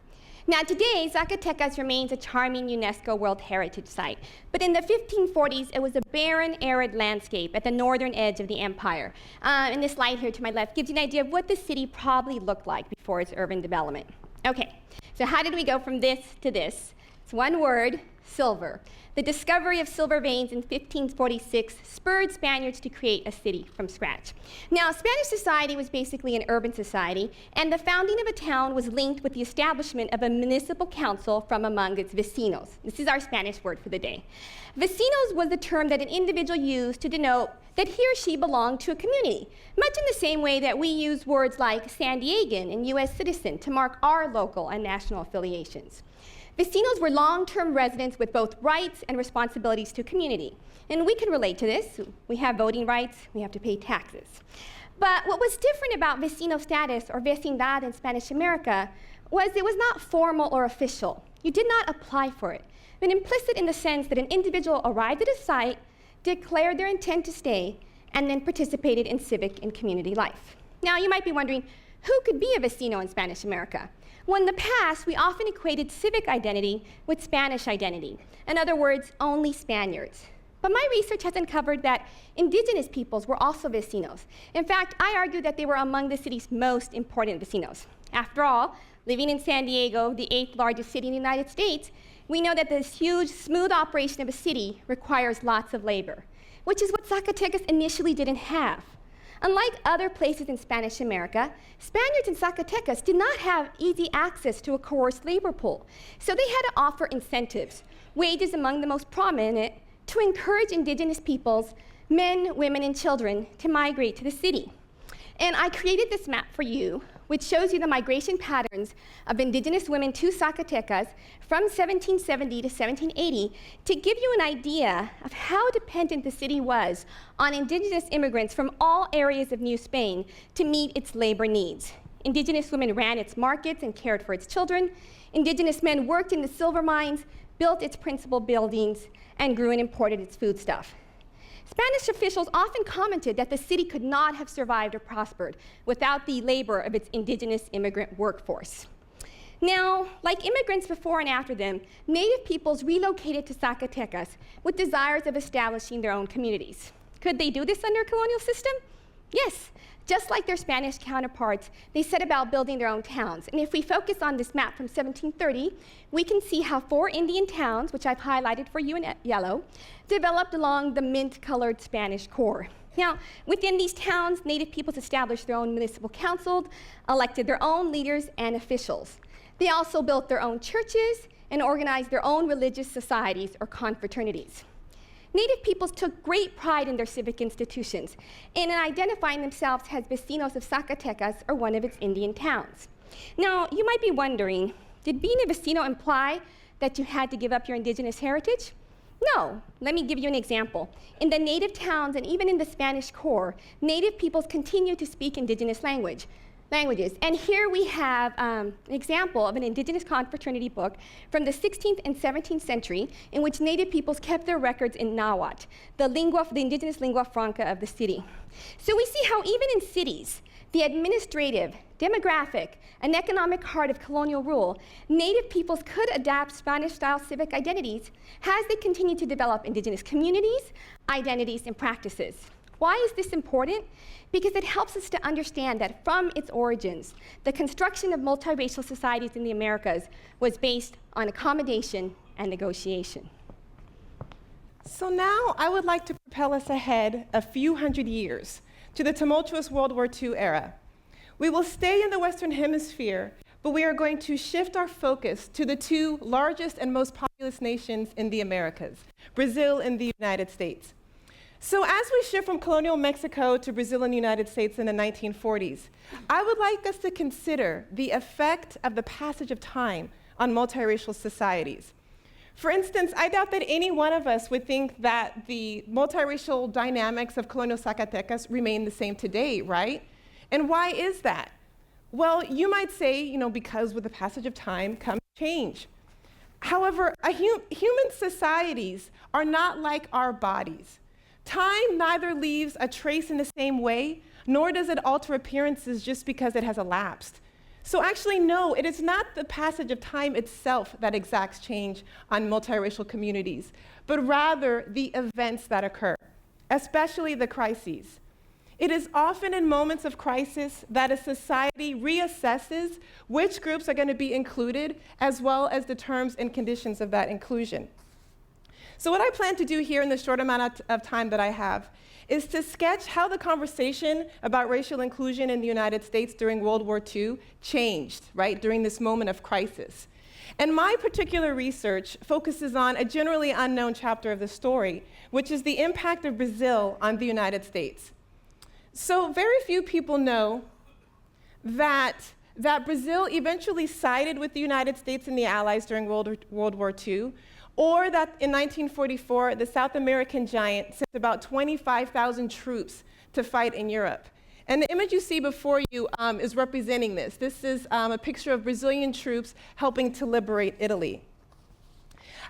Now today, Zacatecas remains a charming UNESCO World Heritage Site, but in the 1540s, it was a barren, arid landscape at the northern edge of the empire. And this slide here to my left gives you an idea of what the city probably looked like before its urban development. Okay, so how did we go from this to this? It's one word, silver. The discovery of silver veins in 1546 spurred Spaniards to create a city from scratch. Now, Spanish society was basically an urban society, and the founding of a town was linked with the establishment of a municipal council from among its vecinos. This is our Spanish word for the day. Vecinos was the term that an individual used to denote that he or she belonged to a community, much in the same way that we use words like San Diegan and U.S. citizen to mark our local and national affiliations. Vecinos were long-term residents with both rights and responsibilities to community. And we can relate to this. We have voting rights, we have to pay taxes. But what was different about vecino status, or vecindad in Spanish America, was it was not formal or official. You did not apply for it. But implicit in the sense that an individual arrived at a site, declared their intent to stay, and then participated in civic and community life. Now, you might be wondering, who could be a vecino in Spanish America? Well, in the past, we often equated civic identity with Spanish identity. In other words, only Spaniards. But my research has uncovered that indigenous peoples were also vecinos. In fact, I argue that they were among the city's most important vecinos. After all, living in San Diego, the 8th largest city in the United States, we know that this huge, smooth operation of a city requires lots of labor, which is what Zacatecas initially didn't have. Unlike other places in Spanish America, Spaniards in Zacatecas did not have easy access to a coerced labor pool, so they had to offer incentives, wages among the most prominent, to encourage indigenous peoples, men, women, and children, to migrate to the city. And I created this map for you, which shows you the migration patterns of indigenous women to Zacatecas from 1770 to 1780 to give you an idea of how dependent the city was on indigenous immigrants from all areas of New Spain to meet its labor needs. Indigenous women ran its markets and cared for its children. Indigenous men worked in the silver mines, built its principal buildings, and grew and imported its foodstuff. Spanish officials often commented that the city could not have survived or prospered without the labor of its indigenous immigrant workforce. Now, like immigrants before and after them, native peoples relocated to Zacatecas with desires of establishing their own communities. Could they do this under a colonial system? Yes. Just like their Spanish counterparts, they set about building their own towns. And if we focus on this map from 1730, we can see how 4 Indian towns, which I've highlighted for you in yellow, developed along the mint-colored Spanish core. Now, within these towns, native peoples established their own municipal councils, elected their own leaders and officials. They also built their own churches and organized their own religious societies or confraternities. Native peoples took great pride in their civic institutions and in identifying themselves as vecinos of Zacatecas or one of its Indian towns. Now, you might be wondering, did being a vecino imply that you had to give up your indigenous heritage? No. Let me give you an example. In the native towns and even in the Spanish core, native peoples continue to speak indigenous languages. And here we have an example of an indigenous confraternity book from the 16th and 17th century in which native peoples kept their records in Nahuatl, the indigenous lingua franca of the city. So we see how even in cities, the administrative, demographic, and economic heart of colonial rule, native peoples could adapt Spanish-style civic identities as they continue to develop indigenous communities, identities, and practices. Why is this important? Because it helps us to understand that from its origins, the construction of multiracial societies in the Americas was based on accommodation and negotiation. So now I would like to propel us ahead a few hundred years to the tumultuous World War II era. We will stay in the Western Hemisphere, but we are going to shift our focus to the 2 largest and most populous nations in the Americas, Brazil and the United States. So as we shift from colonial Mexico to Brazil and the United States in the 1940s, I would like us to consider the effect of the passage of time on multiracial societies. For instance, I doubt that any one of us would think that the multiracial dynamics of colonial Zacatecas remain the same today, right? And why is that? Well, you might say, because with the passage of time comes change. However, human societies are not like our bodies. Time neither leaves a trace in the same way, nor does it alter appearances just because it has elapsed. So actually, no, it is not the passage of time itself that exacts change on multiracial communities, but rather the events that occur, especially the crises. It is often in moments of crisis that a society reassesses which groups are going to be included, as well as the terms and conditions of that inclusion. So what I plan to do here in the short amount of time that I have is to sketch how the conversation about racial inclusion in the United States during World War II changed, right, during this moment of crisis. And my particular research focuses on a generally unknown chapter of the story, which is the impact of Brazil on the United States. So very few people know that Brazil eventually sided with the United States and the Allies during World War II, or that in 1944, the South American giant sent about 25,000 troops to fight in Europe. And the image you see before you is representing this. This is a picture of Brazilian troops helping to liberate Italy.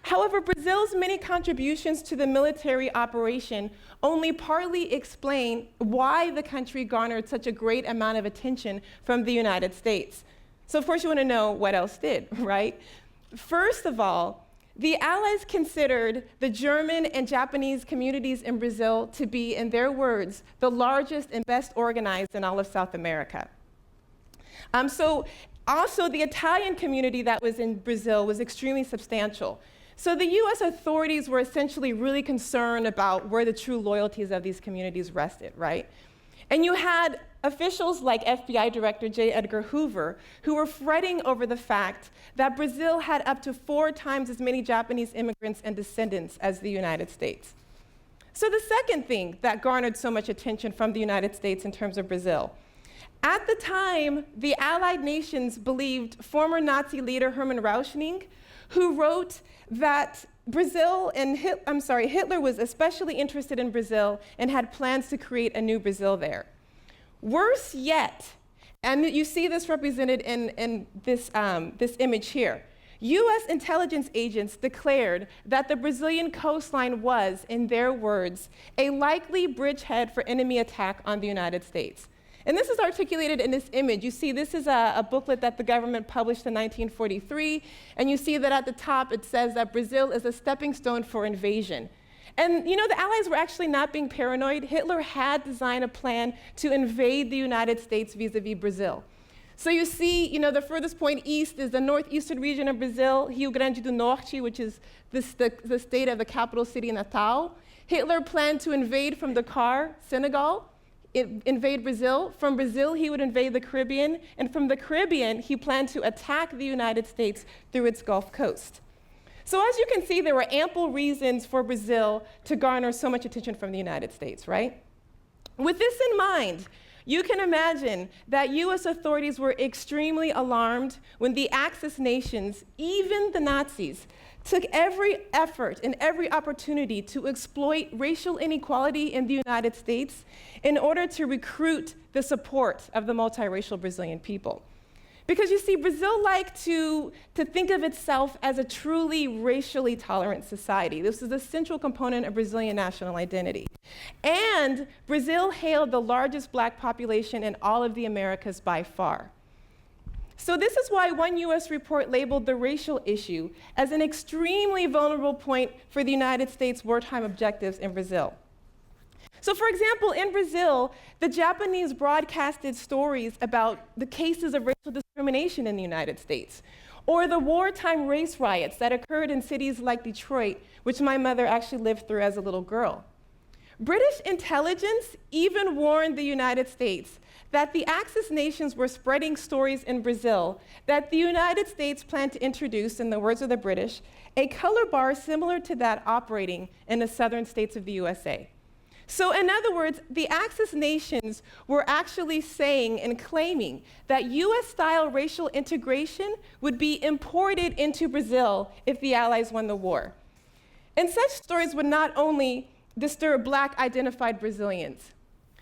However, Brazil's many contributions to the military operation only partly explain why the country garnered such a great amount of attention from the United States. So of course you want to know what else did, right? First of all, the Allies considered the German and Japanese communities in Brazil to be, in their words, the largest and best organized in all of South America. So also the Italian community that was in Brazil was extremely substantial. So the US authorities were essentially really concerned about where the true loyalties of these communities rested, right? And you had officials like FBI Director J. Edgar Hoover, who were fretting over the fact that Brazil had up to 4 times as many Japanese immigrants and descendants as the United States. So the second thing that garnered so much attention from the United States in terms of Brazil, at the time, the Allied nations believed former Nazi leader Hermann Rauschning, who wrote that Hitler was especially interested in Brazil and had plans to create a new Brazil there. Worse yet, and you see this represented in this image here, US intelligence agents declared that the Brazilian coastline was, in their words, a likely bridgehead for enemy attack on the United States. And this is articulated in this image. You see, this is a booklet that the government published in 1943, and you see that at the top it says that Brazil is a stepping stone for invasion. And you know, the Allies were actually not being paranoid. Hitler had designed a plan to invade the United States vis-a-vis Brazil. So you see, you know, the furthest point east is the northeastern region of Brazil, Rio Grande do Norte, which is the state of the capital city, Natal. Hitler planned to invade from Dakar, Senegal, invade Brazil. From Brazil, he would invade the Caribbean. And from the Caribbean, he planned to attack the United States through its Gulf Coast. So as you can see, there were ample reasons for Brazil to garner so much attention from the United States, right? With this in mind, you can imagine that US authorities were extremely alarmed when the Axis nations, even the Nazis, took every effort and every opportunity to exploit racial inequality in the United States in order to recruit the support of the multiracial Brazilian people. Because you see, Brazil liked to think of itself as a truly racially tolerant society. This is a central component of Brazilian national identity. And Brazil hailed the largest black population in all of the Americas by far. So this is why one US report labeled the racial issue as an extremely vulnerable point for the United States' wartime objectives in Brazil. So for example, in Brazil, the Japanese broadcasted stories about the cases of racial discrimination in the United States, or the wartime race riots that occurred in cities like Detroit, which my mother actually lived through as a little girl. British intelligence even warned the United States that the Axis nations were spreading stories in Brazil that the United States planned to introduce, in the words of the British, a color bar similar to that operating in the southern states of the USA. So in other words, the Axis nations were actually saying and claiming that US-style racial integration would be imported into Brazil if the Allies won the war. And such stories would not only disturb black identified Brazilians.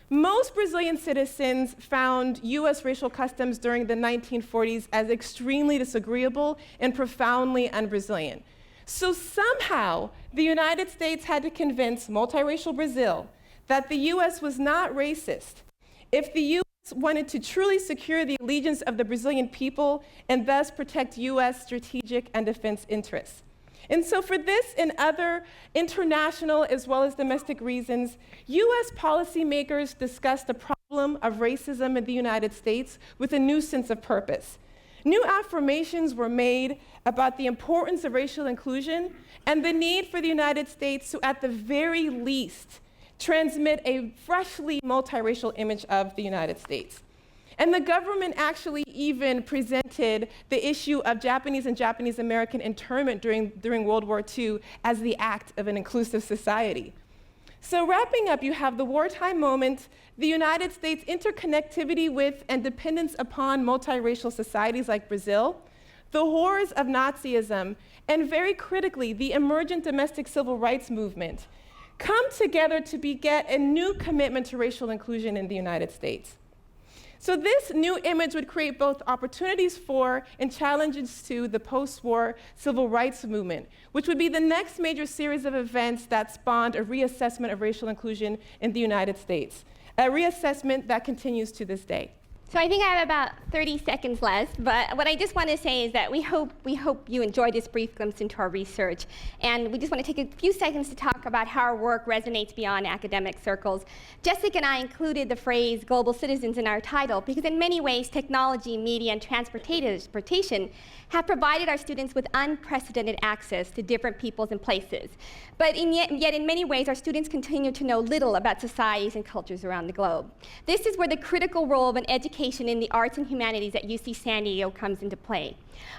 Most Brazilian citizens found US racial customs during the 1940s as extremely disagreeable and profoundly un-Brazilian. So somehow, the United States had to convince multiracial Brazil that the US was not racist if the US wanted to truly secure the allegiance of the Brazilian people and thus protect US strategic and defense interests. And so for this and other international as well as domestic reasons, US policymakers discussed the problem of racism in the United States with a new sense of purpose. New affirmations were made about the importance of racial inclusion and the need for the United States to, at the very least, transmit a freshly multiracial image of the United States. And the government actually even presented the issue of Japanese and Japanese American internment during World War II as the act of an inclusive society. So wrapping up, you have the wartime moment, the United States' interconnectivity with and dependence upon multiracial societies like Brazil, the horrors of Nazism, and very critically, the emergent domestic civil rights movement come together to beget a new commitment to racial inclusion in the United States. So this new image would create both opportunities for and challenges to the post-war civil rights movement, which would be the next major series of events that spawned a reassessment of racial inclusion in the United States, a reassessment that continues to this day. So I think I have about 30 seconds left, but what I just want to say is that we hope you enjoyed this brief glimpse into our research, and we just want to take a few seconds to talk about how our work resonates beyond academic circles. Jessica and I included the phrase global citizens in our title because in many ways technology, media, and transportation have provided our students with unprecedented access to different peoples and places. But yet in many ways our students continue to know little about societies and cultures around the globe. This is where the critical role of an education in the arts and humanities at UC San Diego comes into play.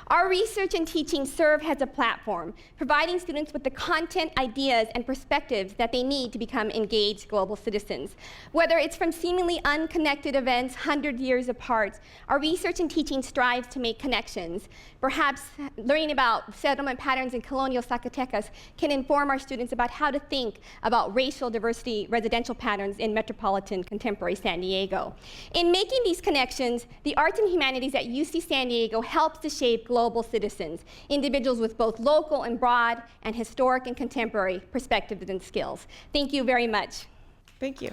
Our research and teaching serve as a platform, providing students with the content, ideas, and perspectives that they need to become engaged global citizens. Whether it's from seemingly unconnected events 100 years apart, our research and teaching strives to make connections. Perhaps learning about settlement patterns in colonial Zacatecas can inform our students about how to think about racial diversity residential patterns in metropolitan contemporary San Diego. In making these connections, the arts and humanities at UC San Diego helps to shape global citizens, individuals with both local and broad and historic and contemporary perspectives and skills. Thank you very much. Thank you.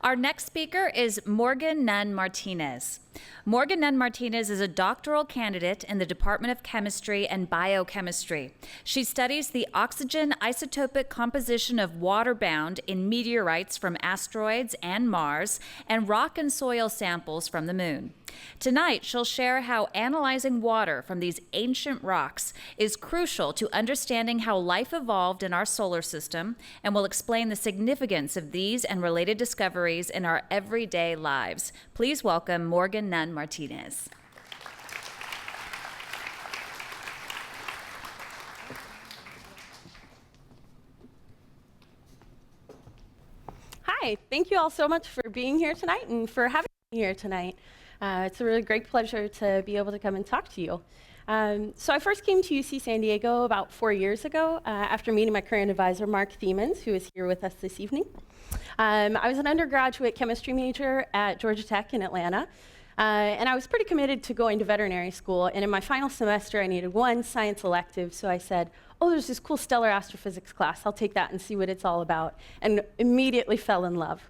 Our next speaker is Morgan Nunn Martinez. Morgan Nunn Martinez is a doctoral candidate in the Department of Chemistry and Biochemistry. She studies the oxygen isotopic composition of water-bound in meteorites from asteroids and Mars and rock and soil samples from the moon. Tonight, she'll share how analyzing water from these ancient rocks is crucial to understanding how life evolved in our solar system, and will explain the significance of these and related discoveries in our everyday lives. Please welcome Morgan Nunn Martinez. Hi, thank you all so much for being here tonight and for having me here tonight. It's a really great pleasure to be able to come and talk to you. So I first came to UC San Diego about 4 years ago after meeting my current advisor, Mark Thiemens, who is here with us this evening. I was an undergraduate chemistry major at Georgia Tech in Atlanta, and I was pretty committed to going to veterinary school, and in my final semester I needed one science elective, so I said, oh, there's this cool stellar astrophysics class, I'll take that and see what it's all about, and immediately fell in love.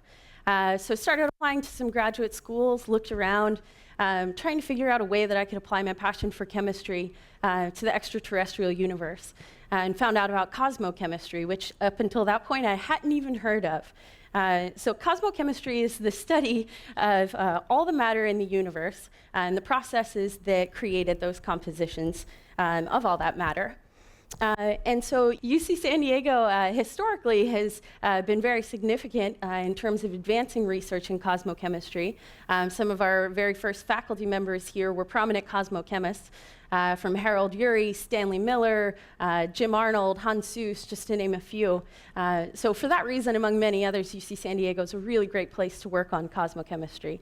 So started applying to some graduate schools, looked around, trying to figure out a way that I could apply my passion for chemistry to the extraterrestrial universe, and found out about cosmochemistry, which up until that point I hadn't even heard of. So cosmochemistry is the study of all the matter in the universe and the processes that created those compositions of all that matter. And so UC San Diego historically has been very significant in terms of advancing research in cosmochemistry. Some of our very first faculty members here were prominent cosmochemists, from Harold Urey, Stanley Miller, Jim Arnold, Hans Suess, just to name a few. So for that reason, among many others, UC San Diego is a really great place to work on cosmochemistry.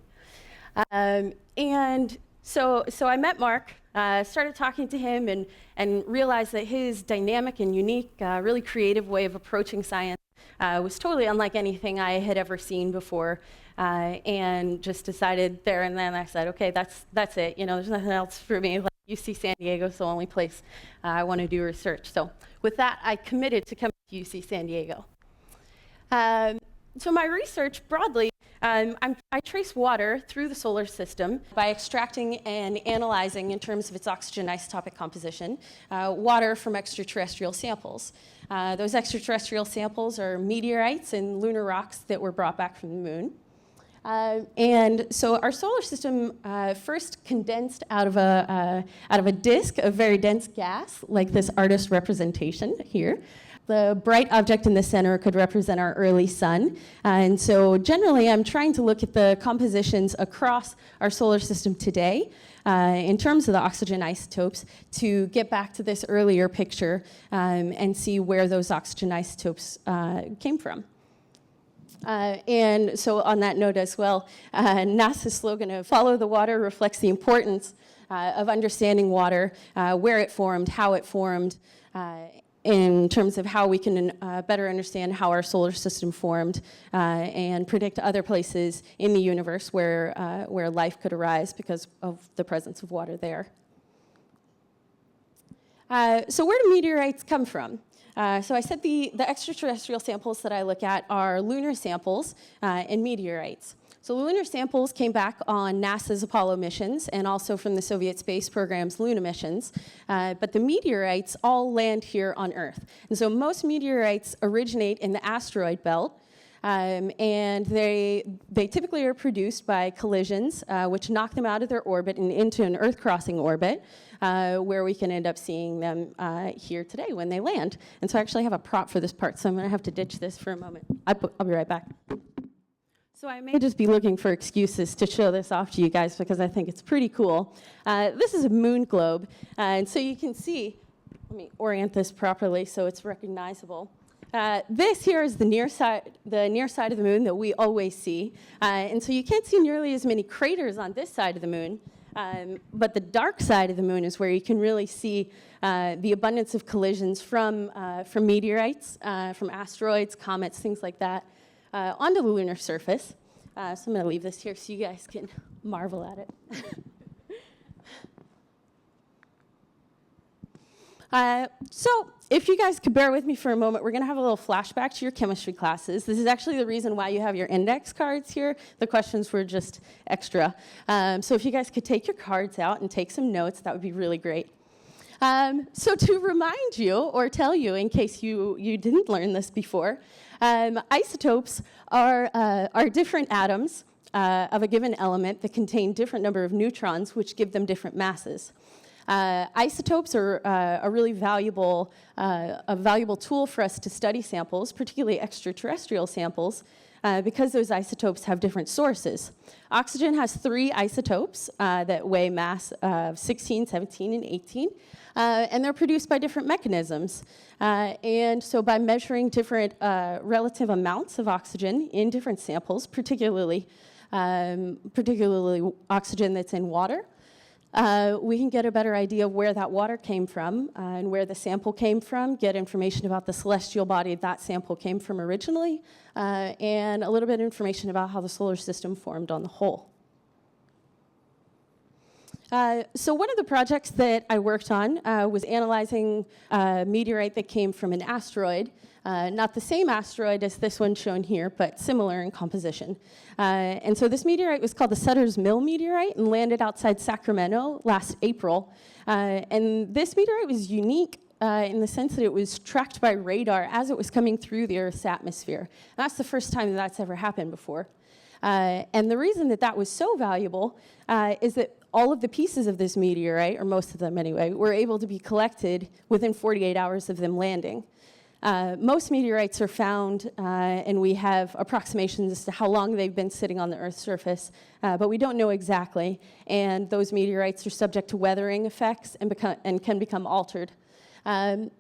And so I met Mark, started talking to him, and realized that his dynamic and unique, really creative way of approaching science was totally unlike anything I had ever seen before. And just decided there and then, I said, okay, that's it. You know, there's nothing else for me. Like, UC San Diego is the only place I want to do research. So with that, I committed to come to UC San Diego. So my research broadly, I trace water through the solar system by extracting and analyzing, in terms of its oxygen isotopic composition, water from extraterrestrial samples. Those extraterrestrial samples are meteorites and lunar rocks that were brought back from the moon. And so our solar system first condensed out of a disk of very dense gas, like this artist representation here. The bright object in the center could represent our early sun. And so generally, I'm trying to look at the compositions across our solar system today in terms of the oxygen isotopes to get back to this earlier picture and see where those oxygen isotopes came from. And so on that note as well, NASA's slogan of "Follow the water" reflects the importance of understanding water, where it formed, how it formed, in terms of how we can better understand how our solar system formed and predict other places in the universe where life could arise because of the presence of water there. So where do meteorites come from? So I said the extraterrestrial samples that I look at are lunar samples and meteorites. So lunar samples came back on NASA's Apollo missions and also from the Soviet space program's Luna missions. But the meteorites all land here on Earth. And so most meteorites originate in the asteroid belt. And they typically are produced by collisions, which knock them out of their orbit and into an Earth-crossing orbit, where we can end up seeing them here today when they land. And so I actually have a prop for this part, so I'm going to have to ditch this for a moment. I'll be right back. So I may just be looking for excuses to show this off to you guys because I think it's pretty cool. This is a moon globe, and so you can see, let me orient this properly so it's recognizable. This here is the near side of the moon that we always see, and so you can't see nearly as many craters on this side of the moon, but the dark side of the moon is where you can really see the abundance of collisions from meteorites, from asteroids, comets, things like that, onto the lunar surface. So I'm going to leave this here so you guys can marvel at it. So if you guys could bear with me for a moment, we're going to have a little flashback to your chemistry classes. This is actually the reason why you have your index cards here. The questions were just extra. So if you guys could take your cards out and take some notes, that would be really great. So to remind you, or tell you in case you didn't learn this before, isotopes are different atoms of a given element that contain different number of neutrons, which give them different masses. Isotopes are a really valuable tool for us to study samples, particularly extraterrestrial samples, because those isotopes have different sources. Oxygen has 3 isotopes that weigh mass of 16, 17, and 18, and they're produced by different mechanisms. And so by measuring different relative amounts of oxygen in different samples, particularly oxygen that's in water, we can get a better idea of where that water came from and where the sample came from, get information about the celestial body that sample came from originally, and a little bit of information about how the solar system formed on the whole. So one of the projects that I worked on was analyzing a meteorite that came from an asteroid. Not the same asteroid as this one shown here, but similar in composition. And so this meteorite was called the Sutter's Mill meteorite and landed outside Sacramento last April. And this meteorite was unique in the sense that it was tracked by radar as it was coming through the Earth's atmosphere. And that's the first time that's ever happened before. And the reason that was so valuable is that all of the pieces of this meteorite, or most of them anyway, were able to be collected within 48 hours of them landing. Most meteorites are found, and we have approximations as to how long they've been sitting on the Earth's surface, but we don't know exactly. And those meteorites are subject to weathering effects and can become altered.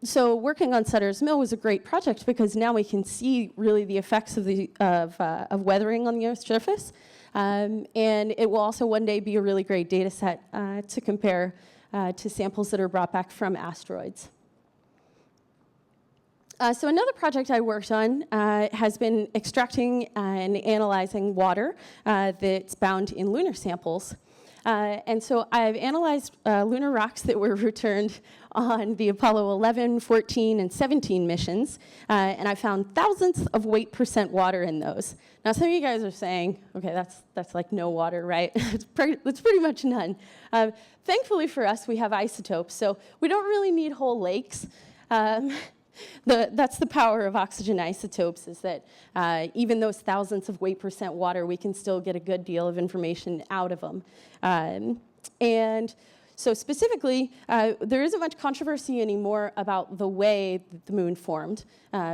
So working on Sutter's Mill was a great project because now we can see really the effects of weathering on the Earth's surface. And it will also one day be a really great data set to compare to samples that are brought back from asteroids. So another project I worked on has been extracting and analyzing water that's bound in lunar samples. And so I've analyzed lunar rocks that were returned on the Apollo 11, 14, and 17 missions, and I found thousands of weight % water in those. Now, some of you guys are saying, okay, that's like no water, right? It's pretty much none. Thankfully for us, we have isotopes, so we don't really need whole lakes. That's the power of oxygen isotopes, is that even those thousands of weight % water, we can still get a good deal of information out of them. And so specifically, there isn't much controversy anymore about the way that the moon formed.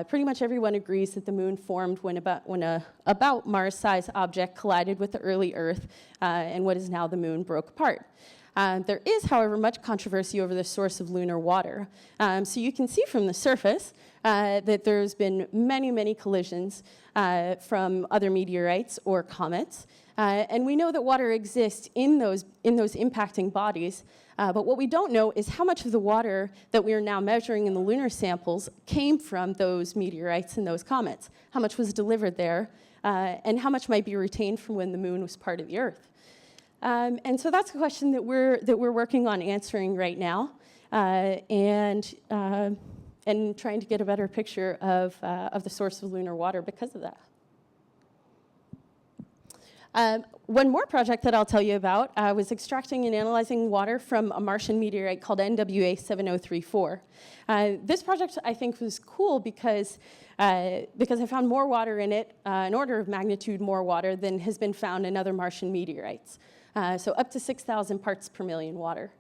Pretty much everyone agrees that the moon formed when a about Mars-sized object collided with the early Earth, and what is now the moon broke apart. There is, however, much controversy over the source of lunar water. So you can see from the surface that there's been many, many collisions from other meteorites or comets. And we know that water exists in those impacting bodies. But what we don't know is how much of the water that we are now measuring in the lunar samples came from those meteorites and those comets. How much was delivered there, and how much might be retained from when the moon was part of the Earth. And so that's a question that we're working on answering right now, and trying to get a better picture of the source of lunar water because of that. One more project that I'll tell you about was extracting and analyzing water from a Martian meteorite called NWA 7034. This project, I think, was cool because I found more water in it, an order of magnitude more water than has been found in other Martian meteorites. So up to 6,000 parts per million water.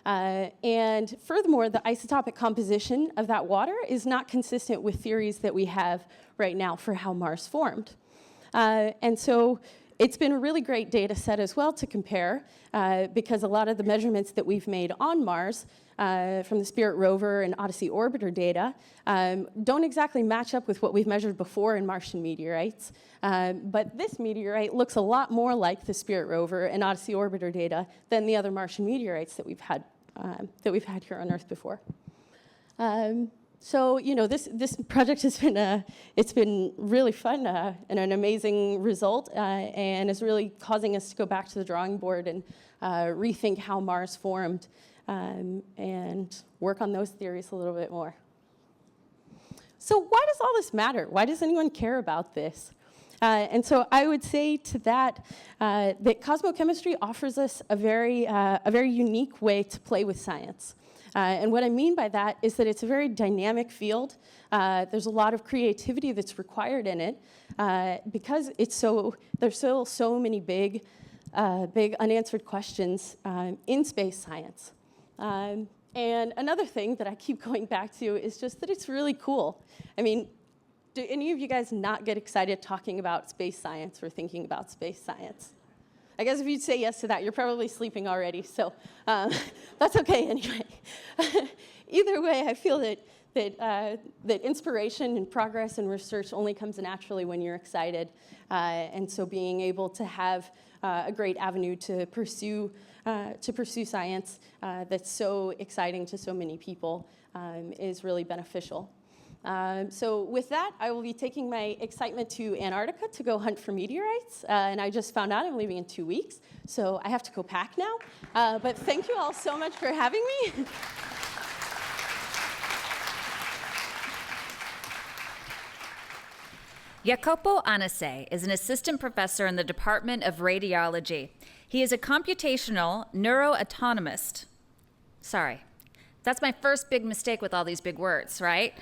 And furthermore, the isotopic composition of that water is not consistent with theories that we have right now for how Mars formed. And so it's been a really great data set as well to compare, because a lot of the measurements that we've made on Mars from the Spirit rover and Odyssey orbiter data don't exactly match up with what we've measured before in Martian meteorites. But this meteorite looks a lot more like the Spirit rover and Odyssey orbiter data than the other Martian meteorites that we've had here on Earth before. So this project has been it's been really fun and an amazing result, and is really causing us to go back to the drawing board and rethink how Mars formed, and work on those theories a little bit more. So why does all this matter? Why does anyone care about this? And so I would say to that that cosmochemistry offers us a very unique way to play with science. And what I mean by that is that it's a very dynamic field. There's a lot of creativity that's required in it, because there's still so many big unanswered questions in space science. And another thing that I keep going back to is just that it's really cool. I mean, do any of you guys not get excited talking about space science or thinking about space science? I guess if you'd say yes to that, you're probably sleeping already, so that's okay anyway. Either way, I feel that inspiration and progress and research only comes naturally when you're excited, and so being able to have a great avenue to pursue science that's so exciting to so many people is really beneficial. So with that, I will be taking my excitement to Antarctica to go hunt for meteorites. And I just found out I'm leaving in 2 weeks, so I have to go pack now. But thank you all so much for having me. Jacopo Anase is an assistant professor in the Department of Radiology. He is a computational neuroanatomist. Sorry, that's my first big mistake with all these big words, right?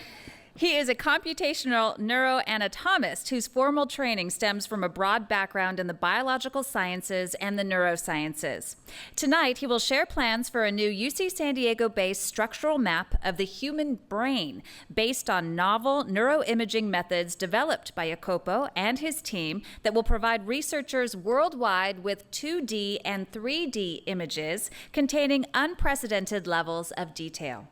He is a computational neuroanatomist whose formal training stems from a broad background in the biological sciences and the neurosciences. Tonight, he will share plans for a new UC San Diego-based structural map of the human brain based on novel neuroimaging methods developed by Jacopo and his team that will provide researchers worldwide with 2D and 3D images containing unprecedented levels of detail.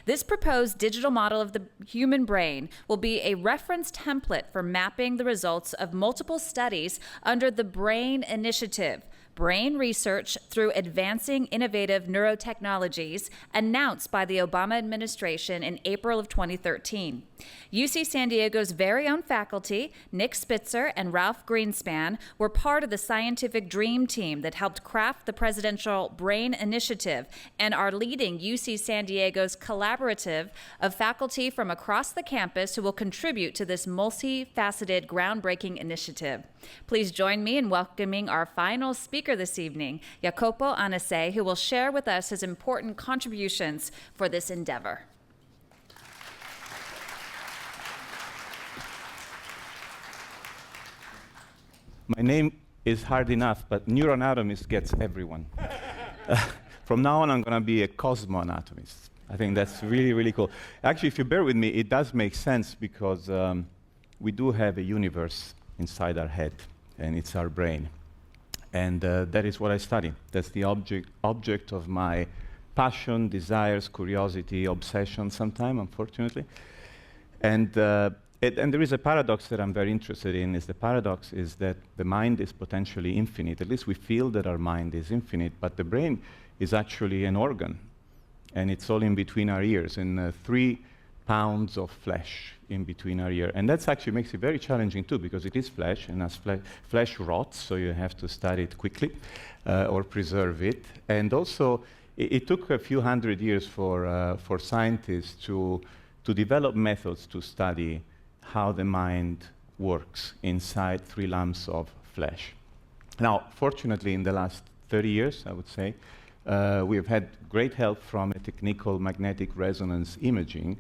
This proposed digital model of the human brain will be a reference template for mapping the results of multiple studies under the BRAIN Initiative, Brain Research Through Advancing Innovative Neurotechnologies, announced by the Obama administration in April of 2013. UC San Diego's very own faculty, Nick Spitzer and Ralph Greenspan, were part of the scientific dream team that helped craft the Presidential Brain Initiative and are leading UC San Diego's collaborative of faculty from across the campus who will contribute to this multifaceted, groundbreaking initiative. Please join me in welcoming our final speaker this evening, Jacopo Anase, who will share with us his important contributions for this endeavor. My name is hard enough, but neuroanatomist gets everyone. From now on, I'm going to be a cosmoanatomist. I think that's really, really cool. Actually, if you bear with me, it does make sense because we do have a universe inside our head, and it's our brain. And that is what I study. That's the object of my passion, desires, curiosity, obsession sometime, unfortunately. And there is a paradox that I'm very interested in. The paradox is that the mind is potentially infinite. At least we feel that our mind is infinite, but the brain is actually an organ. And it's all in between our ears, and 3 pounds of flesh in between our ear. And that actually makes it very challenging too, because it is flesh, and as flesh rots, so you have to study it quickly or preserve it. And also, it took a few hundred years for scientists to develop methods to study how the mind works inside 3 lumps of flesh. Now, fortunately, in the last 30 years, I would say, we have had great help from a technique called magnetic resonance imaging,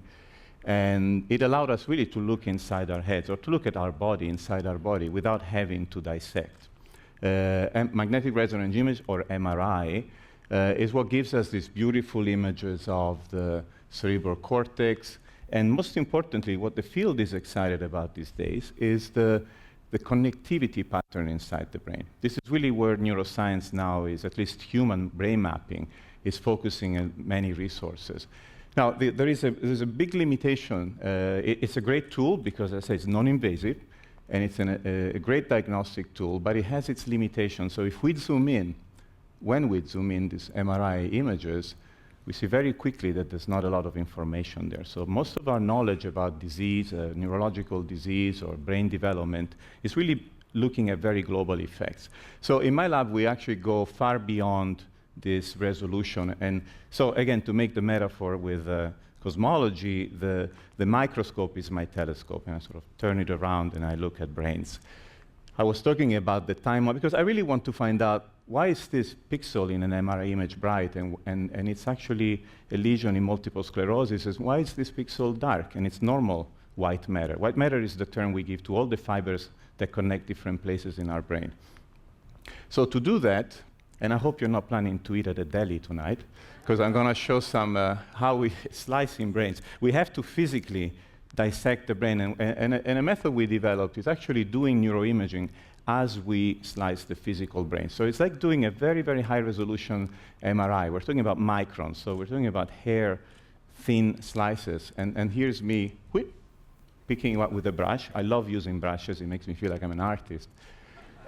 and it allowed us really to look inside our heads, or to look at our body inside our body without having to dissect. Magnetic resonance image, or MRI, is what gives us these beautiful images of the cerebral cortex. And most importantly, what the field is excited about these days is the connectivity pattern inside the brain. This is really where neuroscience now is, at least human brain mapping, is focusing on many resources. Now, there's a big limitation. It's a great tool because, as I say, it's non-invasive, and it's a great diagnostic tool, but it has its limitations. So if we zoom in, when we zoom in these MRI images, we see very quickly that there's not a lot of information there. So most of our knowledge about disease, neurological disease or brain development, is really looking at very global effects. So in my lab, we actually go far beyond this resolution. And so again, to make the metaphor with cosmology, the microscope is my telescope, and I sort of turn it around and I look at brains. I was talking about the time, because I really want to find out why is this pixel in an MRI image bright, and it's actually a lesion in multiple sclerosis. Is why is this pixel dark? And it's normal white matter. White matter is the term we give to all the fibers that connect different places in our brain. So to do that, and I hope you're not planning to eat at a deli tonight, because I'm going to show some how we slice in brains. We have to physically dissect the brain, and a method we developed is actually doing neuroimaging as we slice the physical brain. So it's like doing a very, very high-resolution MRI. We're talking about microns, so we're talking about hair-thin slices. And here's me picking up with a brush. I love using brushes. It makes me feel like I'm an artist.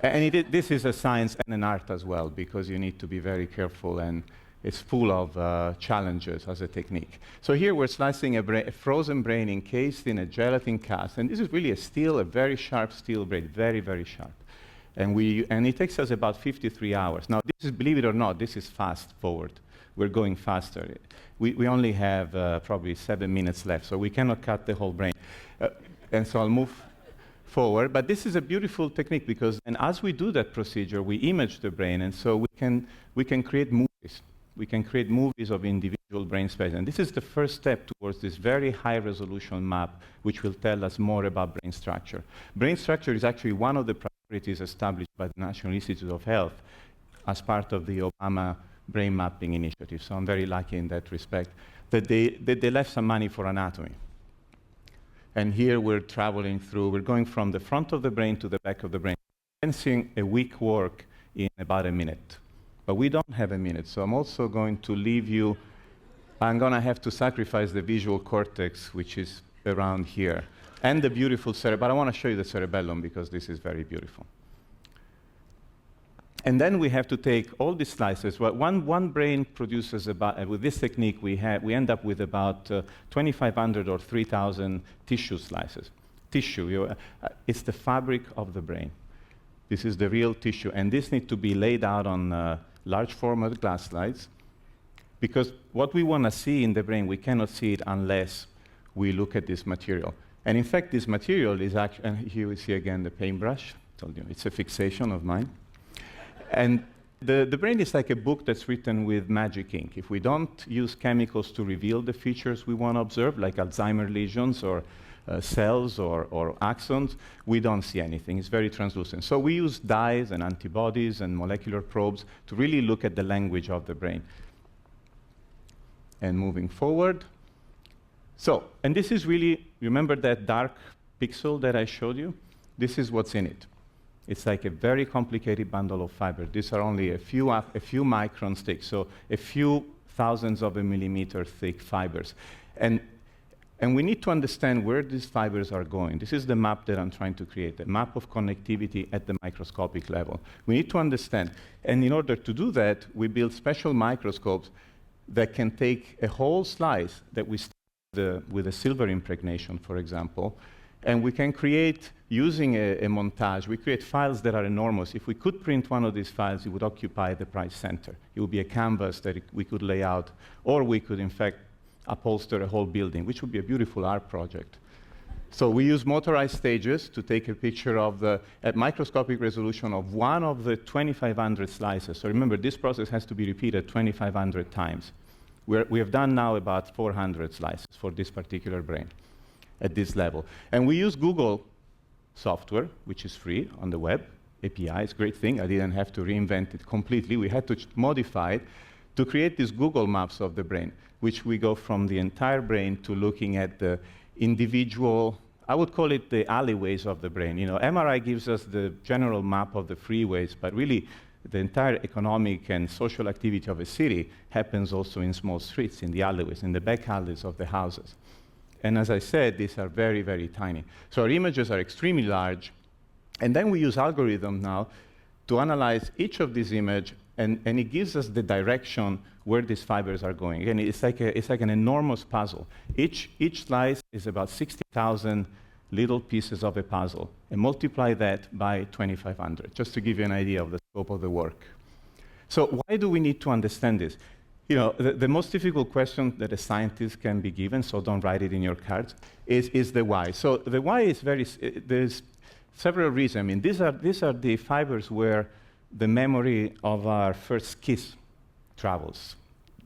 And this is a science and an art as well, because you need to be very careful, and it's full of challenges as a technique. So here we're slicing a frozen brain encased in a gelatin cast. And this is really a very sharp steel brain, very, very sharp. And it takes us about 53 hours. Now, this is, believe it or not, this is fast forward. We're going faster. We only have probably 7 minutes left, so we cannot cut the whole brain. And so I'll move forward. But this is a beautiful technique because, and as we do that procedure, we image the brain, and so we can create movies. We can create movies of individual brain space. And this is the first step towards this very high-resolution map, which will tell us more about brain structure. Brain structure is actually one of the priorities established by the National Institute of Health as part of the Obama Brain Mapping Initiative. So I'm very lucky in that respect that they left some money for anatomy. And here we're traveling through, we're going from the front of the brain to the back of the brain, sensing a week work in about a minute. But we don't have a minute, so I'm also going to leave you, I'm going to have to sacrifice the visual cortex, which is around here, and the beautiful cerebellum, but I want to show you the cerebellum because this is very beautiful. And then we have to take all these slices. Well, one brain produces about, with this technique, we end up with about 2,500 or 3,000 tissue slices. Tissue, it's the fabric of the brain. This is the real tissue. And this needs to be laid out on large format glass slides, because what we want to see in the brain, we cannot see it unless we look at this material. And in fact, this material is actually, and here we see again the paintbrush. Told you, it's a fixation of mine. And the brain is like a book that's written with magic ink. If we don't use chemicals to reveal the features we want to observe, like Alzheimer's lesions or cells or axons, we don't see anything. It's very translucent. So we use dyes and antibodies and molecular probes to really look at the language of the brain. And moving forward. So, and this is really, remember that dark pixel that I showed you? This is what's in it. It's like a very complicated bundle of fiber. These are only a few microns thick, so a few thousandths of a millimeter thick fibers. And we need to understand where these fibers are going. This is the map that I'm trying to create, a map of connectivity at the microscopic level. We need to understand, and in order to do that, we build special microscopes that can take a whole slice that we start with a silver impregnation, for example, and we can create, using a montage, we create files that are enormous. If we could print one of these files, it would occupy the price center. It would be a canvas that we could lay out, or we could, in fact, upholster a whole building, which would be a beautiful art project. So we use motorized stages to take a picture of at microscopic resolution of one of the 2,500 slices. So remember, this process has to be repeated 2,500 times. We have done now about 400 slices for this particular brain at this level. And we use Google software, which is free on the web. API is a great thing. I didn't have to reinvent it completely. We had to modify it to create these Google maps of the brain, which we go from the entire brain to looking at the individual, I would call it the alleyways of the brain. You know, MRI gives us the general map of the freeways, but really the entire economic and social activity of a city happens also in small streets, in the alleyways, in the back alleys of the houses. And as I said, these are very, very tiny. So our images are extremely large. And then we use algorithms now to analyze each of these images, and it gives us the direction where these fibers are going. Again, it's like an enormous puzzle. Each slice is about 60,000 little pieces of a puzzle, and multiply that by 2,500, just to give you an idea of the scope of the work. So why do we need to understand this? You know, the most difficult question that a scientist can be given, so don't write it in your cards, is the why. So the why is there's several reasons. I mean, these are the fibers where the memory of our first kiss travels,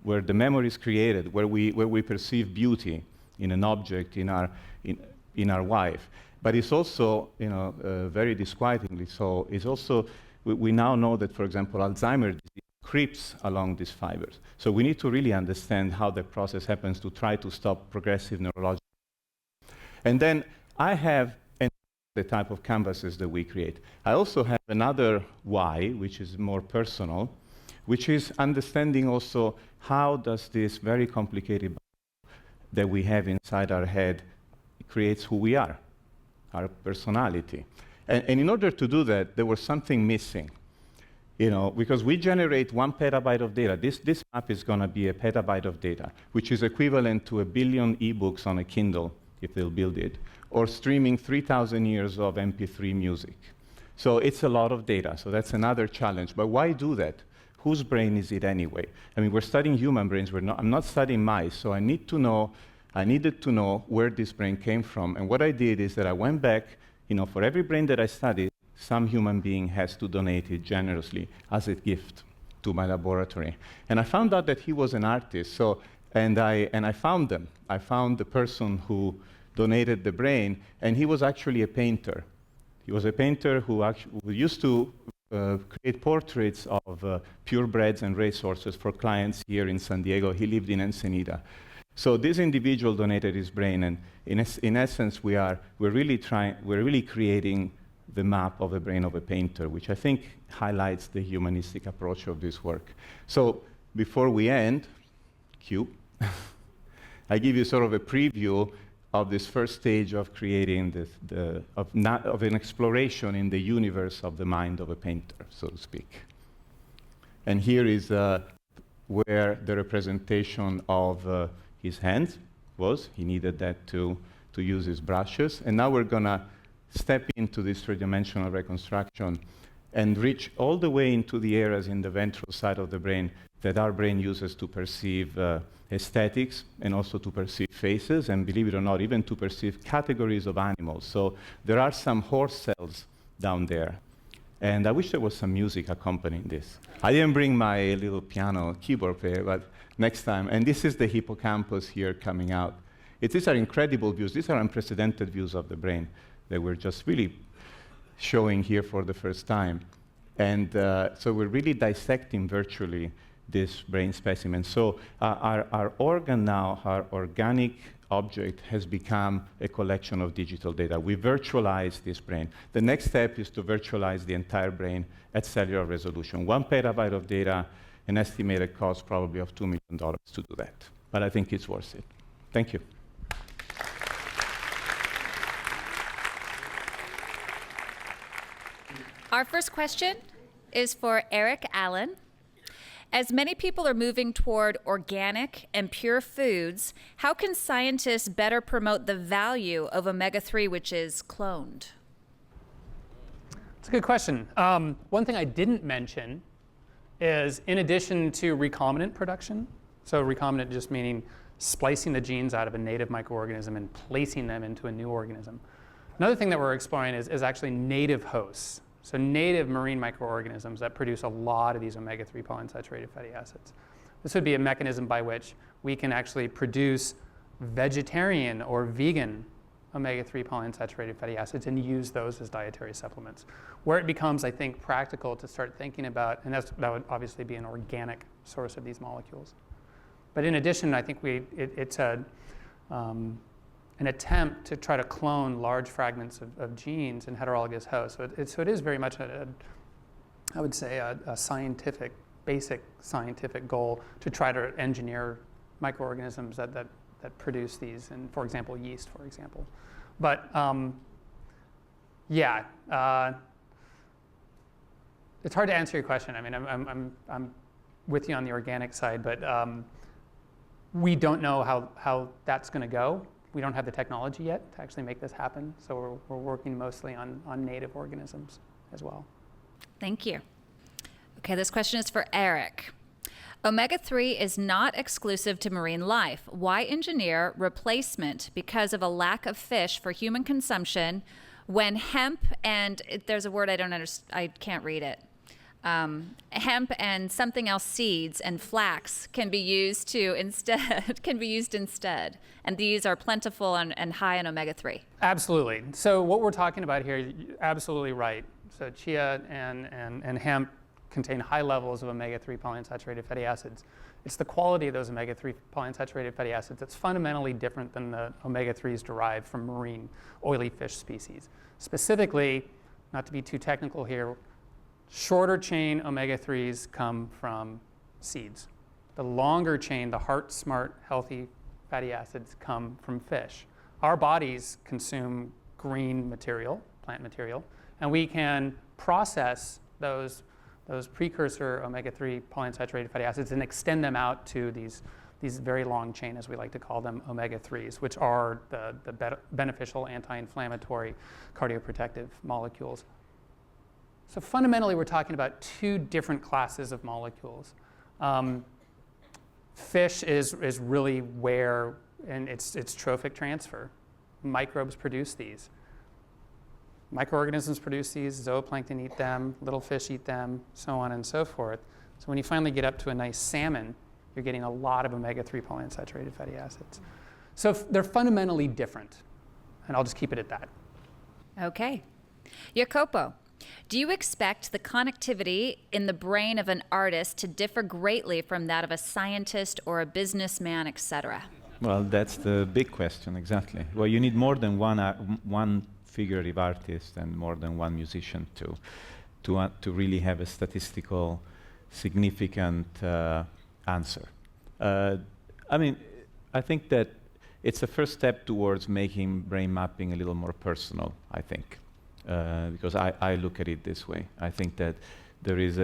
where the memory is created, where we perceive beauty in an object, in our wife. But it's also, you know, very disquietingly so, it's also, we now know that, for example, Alzheimer's disease creeps along these fibers. So we need to really understand how the process happens to try to stop progressive neurological. And then I have the type of canvases that we create. I also have another why, which is more personal, which is understanding also how does this very complicated that we have inside our head creates who we are, our personality. And in order to do that, there was something missing. You know, because we generate 1 petabyte of data. This map is going to be a petabyte of data, which is equivalent to 1 billion ebooks on a Kindle, if they'll build it, or streaming 3,000 years of MP3 music. So it's a lot of data. So that's another challenge. But why do that? Whose brain is it anyway? I mean, we're studying human brains. I'm not studying mice. So I needed to know where this brain came from. And what I did is that I went back, you know, for every brain that I studied, some human being has to donate it generously as a gift to my laboratory. And I found out that he was an artist. So, and I found them. I found the person who donated the brain, and he was actually a painter. He was a painter who used to create portraits of purebreds and racehorses for clients here in San Diego. He lived in Ensenada. So this individual donated his brain, and in essence, we're really creating the map of the brain of a painter, which I think highlights the humanistic approach of this work. So before we end, I give you sort of a preview of this first stage of creating of an exploration in the universe of the mind of a painter, so to speak. And here is where the representation of his hands was. He needed that to use his brushes. And now we're going to step into this three-dimensional reconstruction and reach all the way into the areas in the ventral side of the brain that our brain uses to perceive aesthetics and also to perceive faces, and believe it or not, even to perceive categories of animals. So there are some horse cells down there. And I wish there was some music accompanying this. I didn't bring my little piano keyboard player, but next time. And this is the hippocampus here coming out. These are incredible views. These are unprecedented views of the brain that we're just really showing here for the first time. And so we're really dissecting virtually this brain specimen. So our organ now, our organic object, has become a collection of digital data. We virtualize this brain. The next step is to virtualize the entire brain at cellular resolution. 1 petabyte of data, an estimated cost probably of $2 million to do that. But I think it's worth it. Thank you. Our first question is for Eric Allen. As many people are moving toward organic and pure foods, how can scientists better promote the value of omega-3, which is cloned? It's a good question. One thing I didn't mention is, in addition to recombinant production, so recombinant just meaning splicing the genes out of a native microorganism and placing them into a new organism. Another thing that we're exploring is actually native hosts. So native marine microorganisms that produce a lot of these omega-3 polyunsaturated fatty acids. This would be a mechanism by which we can actually produce vegetarian or vegan omega-3 polyunsaturated fatty acids and use those as dietary supplements. Where it becomes, I think, practical to start thinking about, and that would obviously be an organic source of these molecules. But in addition, I think it's an attempt to try to clone large fragments of genes in heterologous hosts. So it is very much I would say, a scientific, basic scientific goal to try to engineer microorganisms that produce these, and for example, yeast, for example. But it's hard to answer your question. I mean, I'm with you on the organic side, but we don't know how that's going to go. We don't have the technology yet to actually make this happen, so we're working mostly on native organisms as well. Thank you. Okay, this question is for Eric. Omega-3 is not exclusive to marine life. Why engineer replacement because of a lack of fish for human consumption when hemp and, there's a word I don't understand, I can't read it. Hemp and something else, seeds and flax can be used instead, and these are plentiful and high in omega-3. Absolutely. So what we're talking about here, you're absolutely right. So chia and hemp contain high levels of omega-3 polyunsaturated fatty acids. It's the quality of those omega-3 polyunsaturated fatty acids that's fundamentally different than the omega-3s derived from marine oily fish species. Specifically, not to be too technical here, shorter chain omega-3s come from seeds. The longer chain, the heart, smart, healthy fatty acids come from fish. Our bodies consume green material, plant material, and we can process those precursor omega-3 polyunsaturated fatty acids and extend them out to these very long chain, as we like to call them, omega-3s, which are the beneficial anti-inflammatory cardioprotective molecules. So fundamentally, we're talking about two different classes of molecules. Fish is really where, and it's trophic transfer. Microbes produce these. Microorganisms produce these, zooplankton eat them, little fish eat them, so on and so forth. So when you finally get up to a nice salmon, you're getting a lot of omega-3 polyunsaturated fatty acids. So they're fundamentally different, and I'll just keep it at that. Okay. Jacopo, do you expect the connectivity in the brain of an artist to differ greatly from that of a scientist or a businessman, etc.? Well, that's the big question, exactly. Well, you need more than one figurative artist and more than one musician to really have a statistical, significant answer. I mean, I think that it's a first step towards making brain mapping a little more personal, I think. Because I look at it this way. I think that There is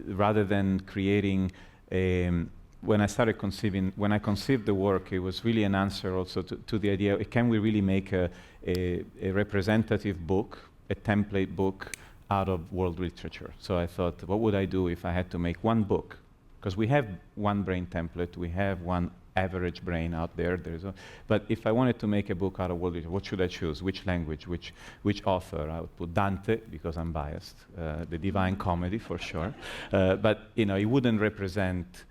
rather than creating when I conceived the work, it was really an answer also to the idea, can we really make a representative book, a template book out of world literature? So I thought, what would I do if I had to make one book? Because we have one brain template, we have one average brain out there. But if I wanted to make a book out of world literature, what should I choose? Which language? Which author? I would put Dante, because I'm biased, the Divine Comedy for sure. But it wouldn't represent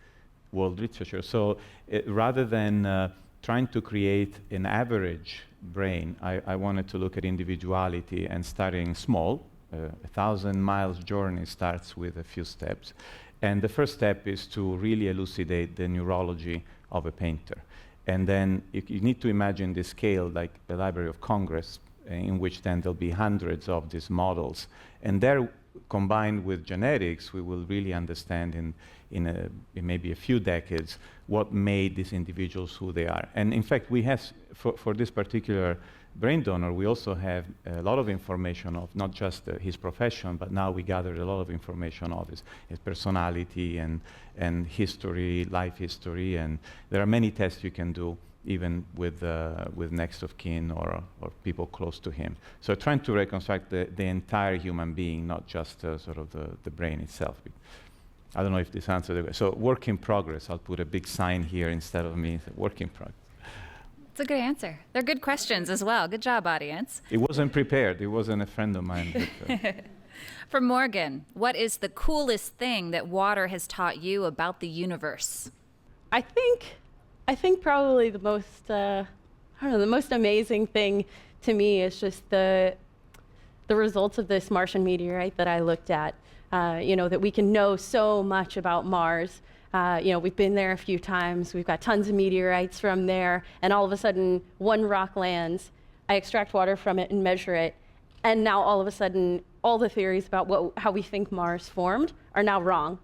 world literature. So rather than trying to create an average brain, I wanted to look at individuality and starting small. 1,000 miles journey starts with a few steps. And the first step is to really elucidate the neurology of a painter. And then you need to imagine the scale like the Library of Congress, in which then there'll be hundreds of these models. And there, combined with genetics, we will really understand in maybe a few decades what made these individuals who they are. And in fact, we have, for this particular brain donor, we also have a lot of information of not just his profession, but now we gathered a lot of information of his personality and history, life history, and there are many tests you can do even with next of kin or people close to him. So trying to reconstruct the entire human being, not just sort of the brain itself. I don't know if this answered it. So work in progress. I'll put a big sign here instead of me. Work in progress. It's a good answer. They're good questions as well. Good job, audience. It wasn't prepared. It wasn't a friend of mine. But, For Morgan, what is the coolest thing that water has taught you about the universe? I think probably the most amazing thing to me is just the results of this Martian meteorite that I looked at. That we can know so much about Mars. We've been there a few times. We've got tons of meteorites from there, and all of a sudden, one rock lands. I extract water from it and measure it, and now all of a sudden, all the theories about how we think Mars formed are now wrong.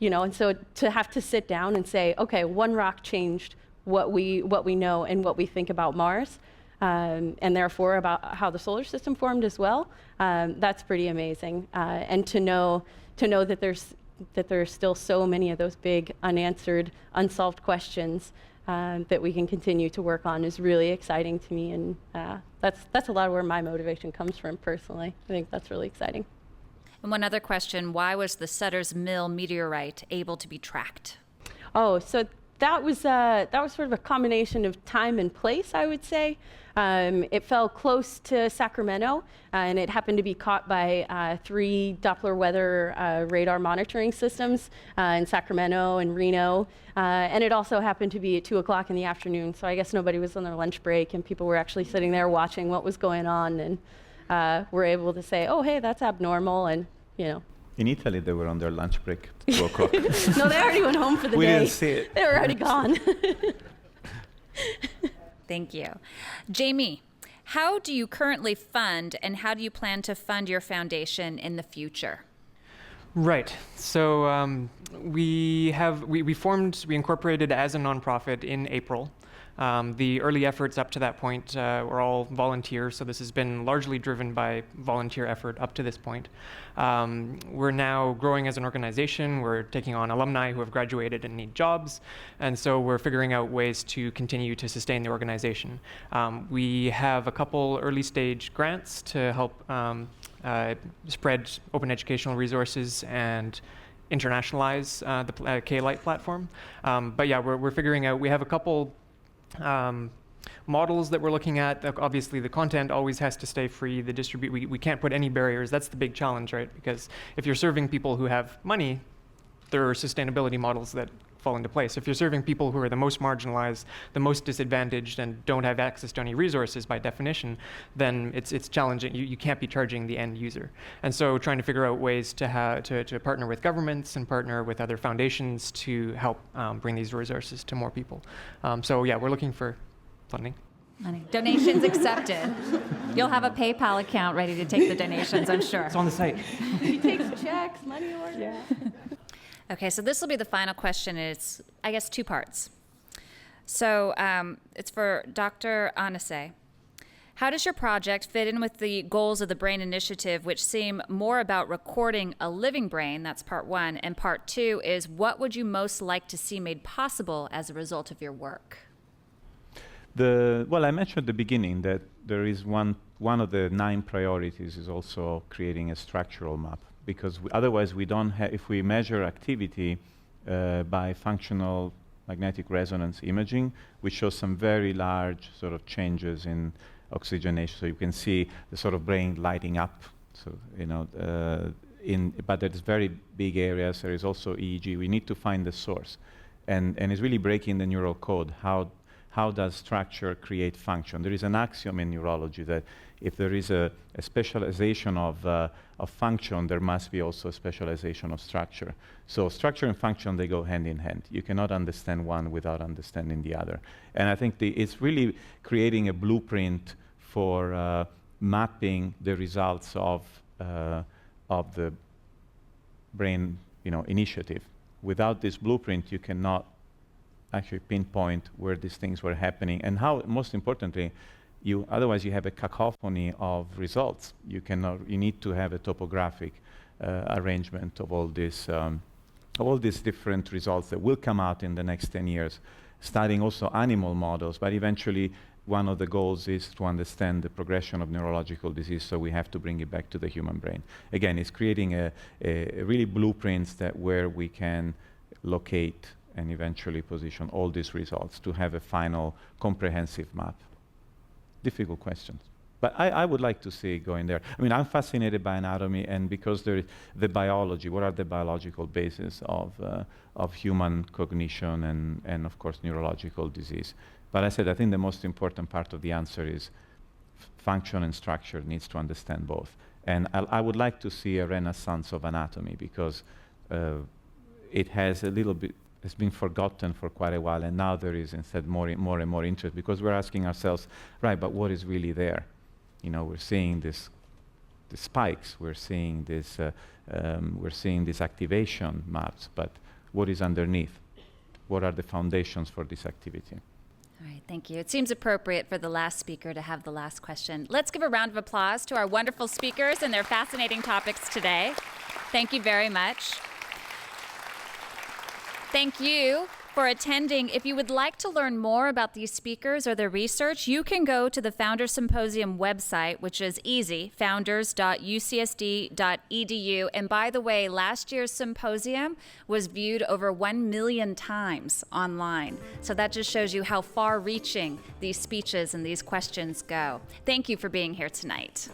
And so to have to sit down and say, okay, one rock changed what we know and what we think about Mars, and therefore about how the solar system formed as well, that's pretty amazing. And to know that there's still so many of those big unanswered, unsolved questions that we can continue to work on is really exciting to me, and that's a lot of where my motivation comes from personally. I think that's really exciting. And one other question, why was the Sutter's Mill meteorite able to be tracked? Oh, so that was sort of a combination of time and place, I would say. It fell close to Sacramento, and it happened to be caught by 3 Doppler weather radar monitoring systems in Sacramento and Reno. And it also happened to be at 2 o'clock in the afternoon, so I guess nobody was on their lunch break, and people were actually sitting there watching what was going on, and were able to say, oh, hey, that's abnormal, and in Italy, they were on their lunch break, 2 o'clock. No, they already went home for the day. We didn't see it. They were already gone. Thank you. Jamie, how do you currently fund, and how do you plan to fund your foundation in the future? Right. So we incorporated as a nonprofit in April. The early efforts up to that point were all volunteer, so this has been largely driven by volunteer effort up to this point. We're now growing as an organization. We're taking on alumni who have graduated and need jobs, and so we're figuring out ways to continue to sustain the organization. We have a couple early stage grants to help spread open educational resources and internationalize the K-Lite platform. But yeah, we're figuring out, we have a couple models that we're looking at. Obviously, the content always has to stay free. We can't put any barriers. That's the big challenge, right? Because if you're serving people who have money, there are sustainability models that fall into place. If you're serving people who are the most marginalized, the most disadvantaged, and don't have access to any resources by definition, then it's challenging. You can't be charging the end user. And so trying to figure out ways to partner with governments and partner with other foundations to help bring these resources to more people. So yeah, we're looking for funding. Money. Donations accepted. You'll have a PayPal account ready to take the donations, I'm sure. It's on the site. He takes checks, money orders. Yeah. Okay, so this will be the final question. It's, I guess, 2 parts. So it's for Dr. Anase. How does your project fit in with the goals of the Brain Initiative, which seem more about recording a living brain? That's part one. And part two is, what would you most like to see made possible as a result of your work? Well, I mentioned at the beginning that there is one of the 9 priorities is also creating a structural map, because otherwise we don't have, if we measure activity by functional magnetic resonance imaging, we show some very large sort of changes in oxygenation. So you can see the sort of brain lighting up. So, you know, but there's very big areas. There is also EEG. We need to find the source. And it's really breaking the neural code. How does structure create function? There is an axiom in neurology that if there is a specialization of function, there must be also a specialization of structure. So structure and function, they go hand in hand. You cannot understand one without understanding the other. And I think it's really creating a blueprint for mapping the results of the brain, initiative. Without this blueprint, you cannot actually pinpoint where these things were happening and how, most importantly, otherwise you have a cacophony of results. You need to have a topographic arrangement of all these different results that will come out in the next 10 years, studying also animal models, but eventually one of the goals is to understand the progression of neurological disease, so we have to bring it back to the human brain. Again, it's creating a really blueprints that where we can locate and eventually position all these results to have a final comprehensive map. Difficult questions. But I would like to see it going there. I mean, I'm fascinated by anatomy, and because there is the biology, what are the biological bases of human cognition and of course, neurological disease. But I think the most important part of the answer is function and structure needs to understand both. And I would like to see a renaissance of anatomy, because it has it's been forgotten for quite a while, and now there is instead more and more interest, because we're asking ourselves, right, but what is really there? We're seeing the spikes, we're seeing these activation maps, but what is underneath? What are the foundations for this activity? All right, thank you. It seems appropriate for the last speaker to have the last question. Let's give a round of applause to our wonderful speakers and their fascinating topics today. Thank you very much. Thank you for attending. If you would like to learn more about these speakers or their research, you can go to the Founders Symposium website, which is easy, founders.ucsd.edu. And by the way, last year's symposium was viewed over 1 million times online. So that just shows you how far-reaching these speeches and these questions go. Thank you for being here tonight.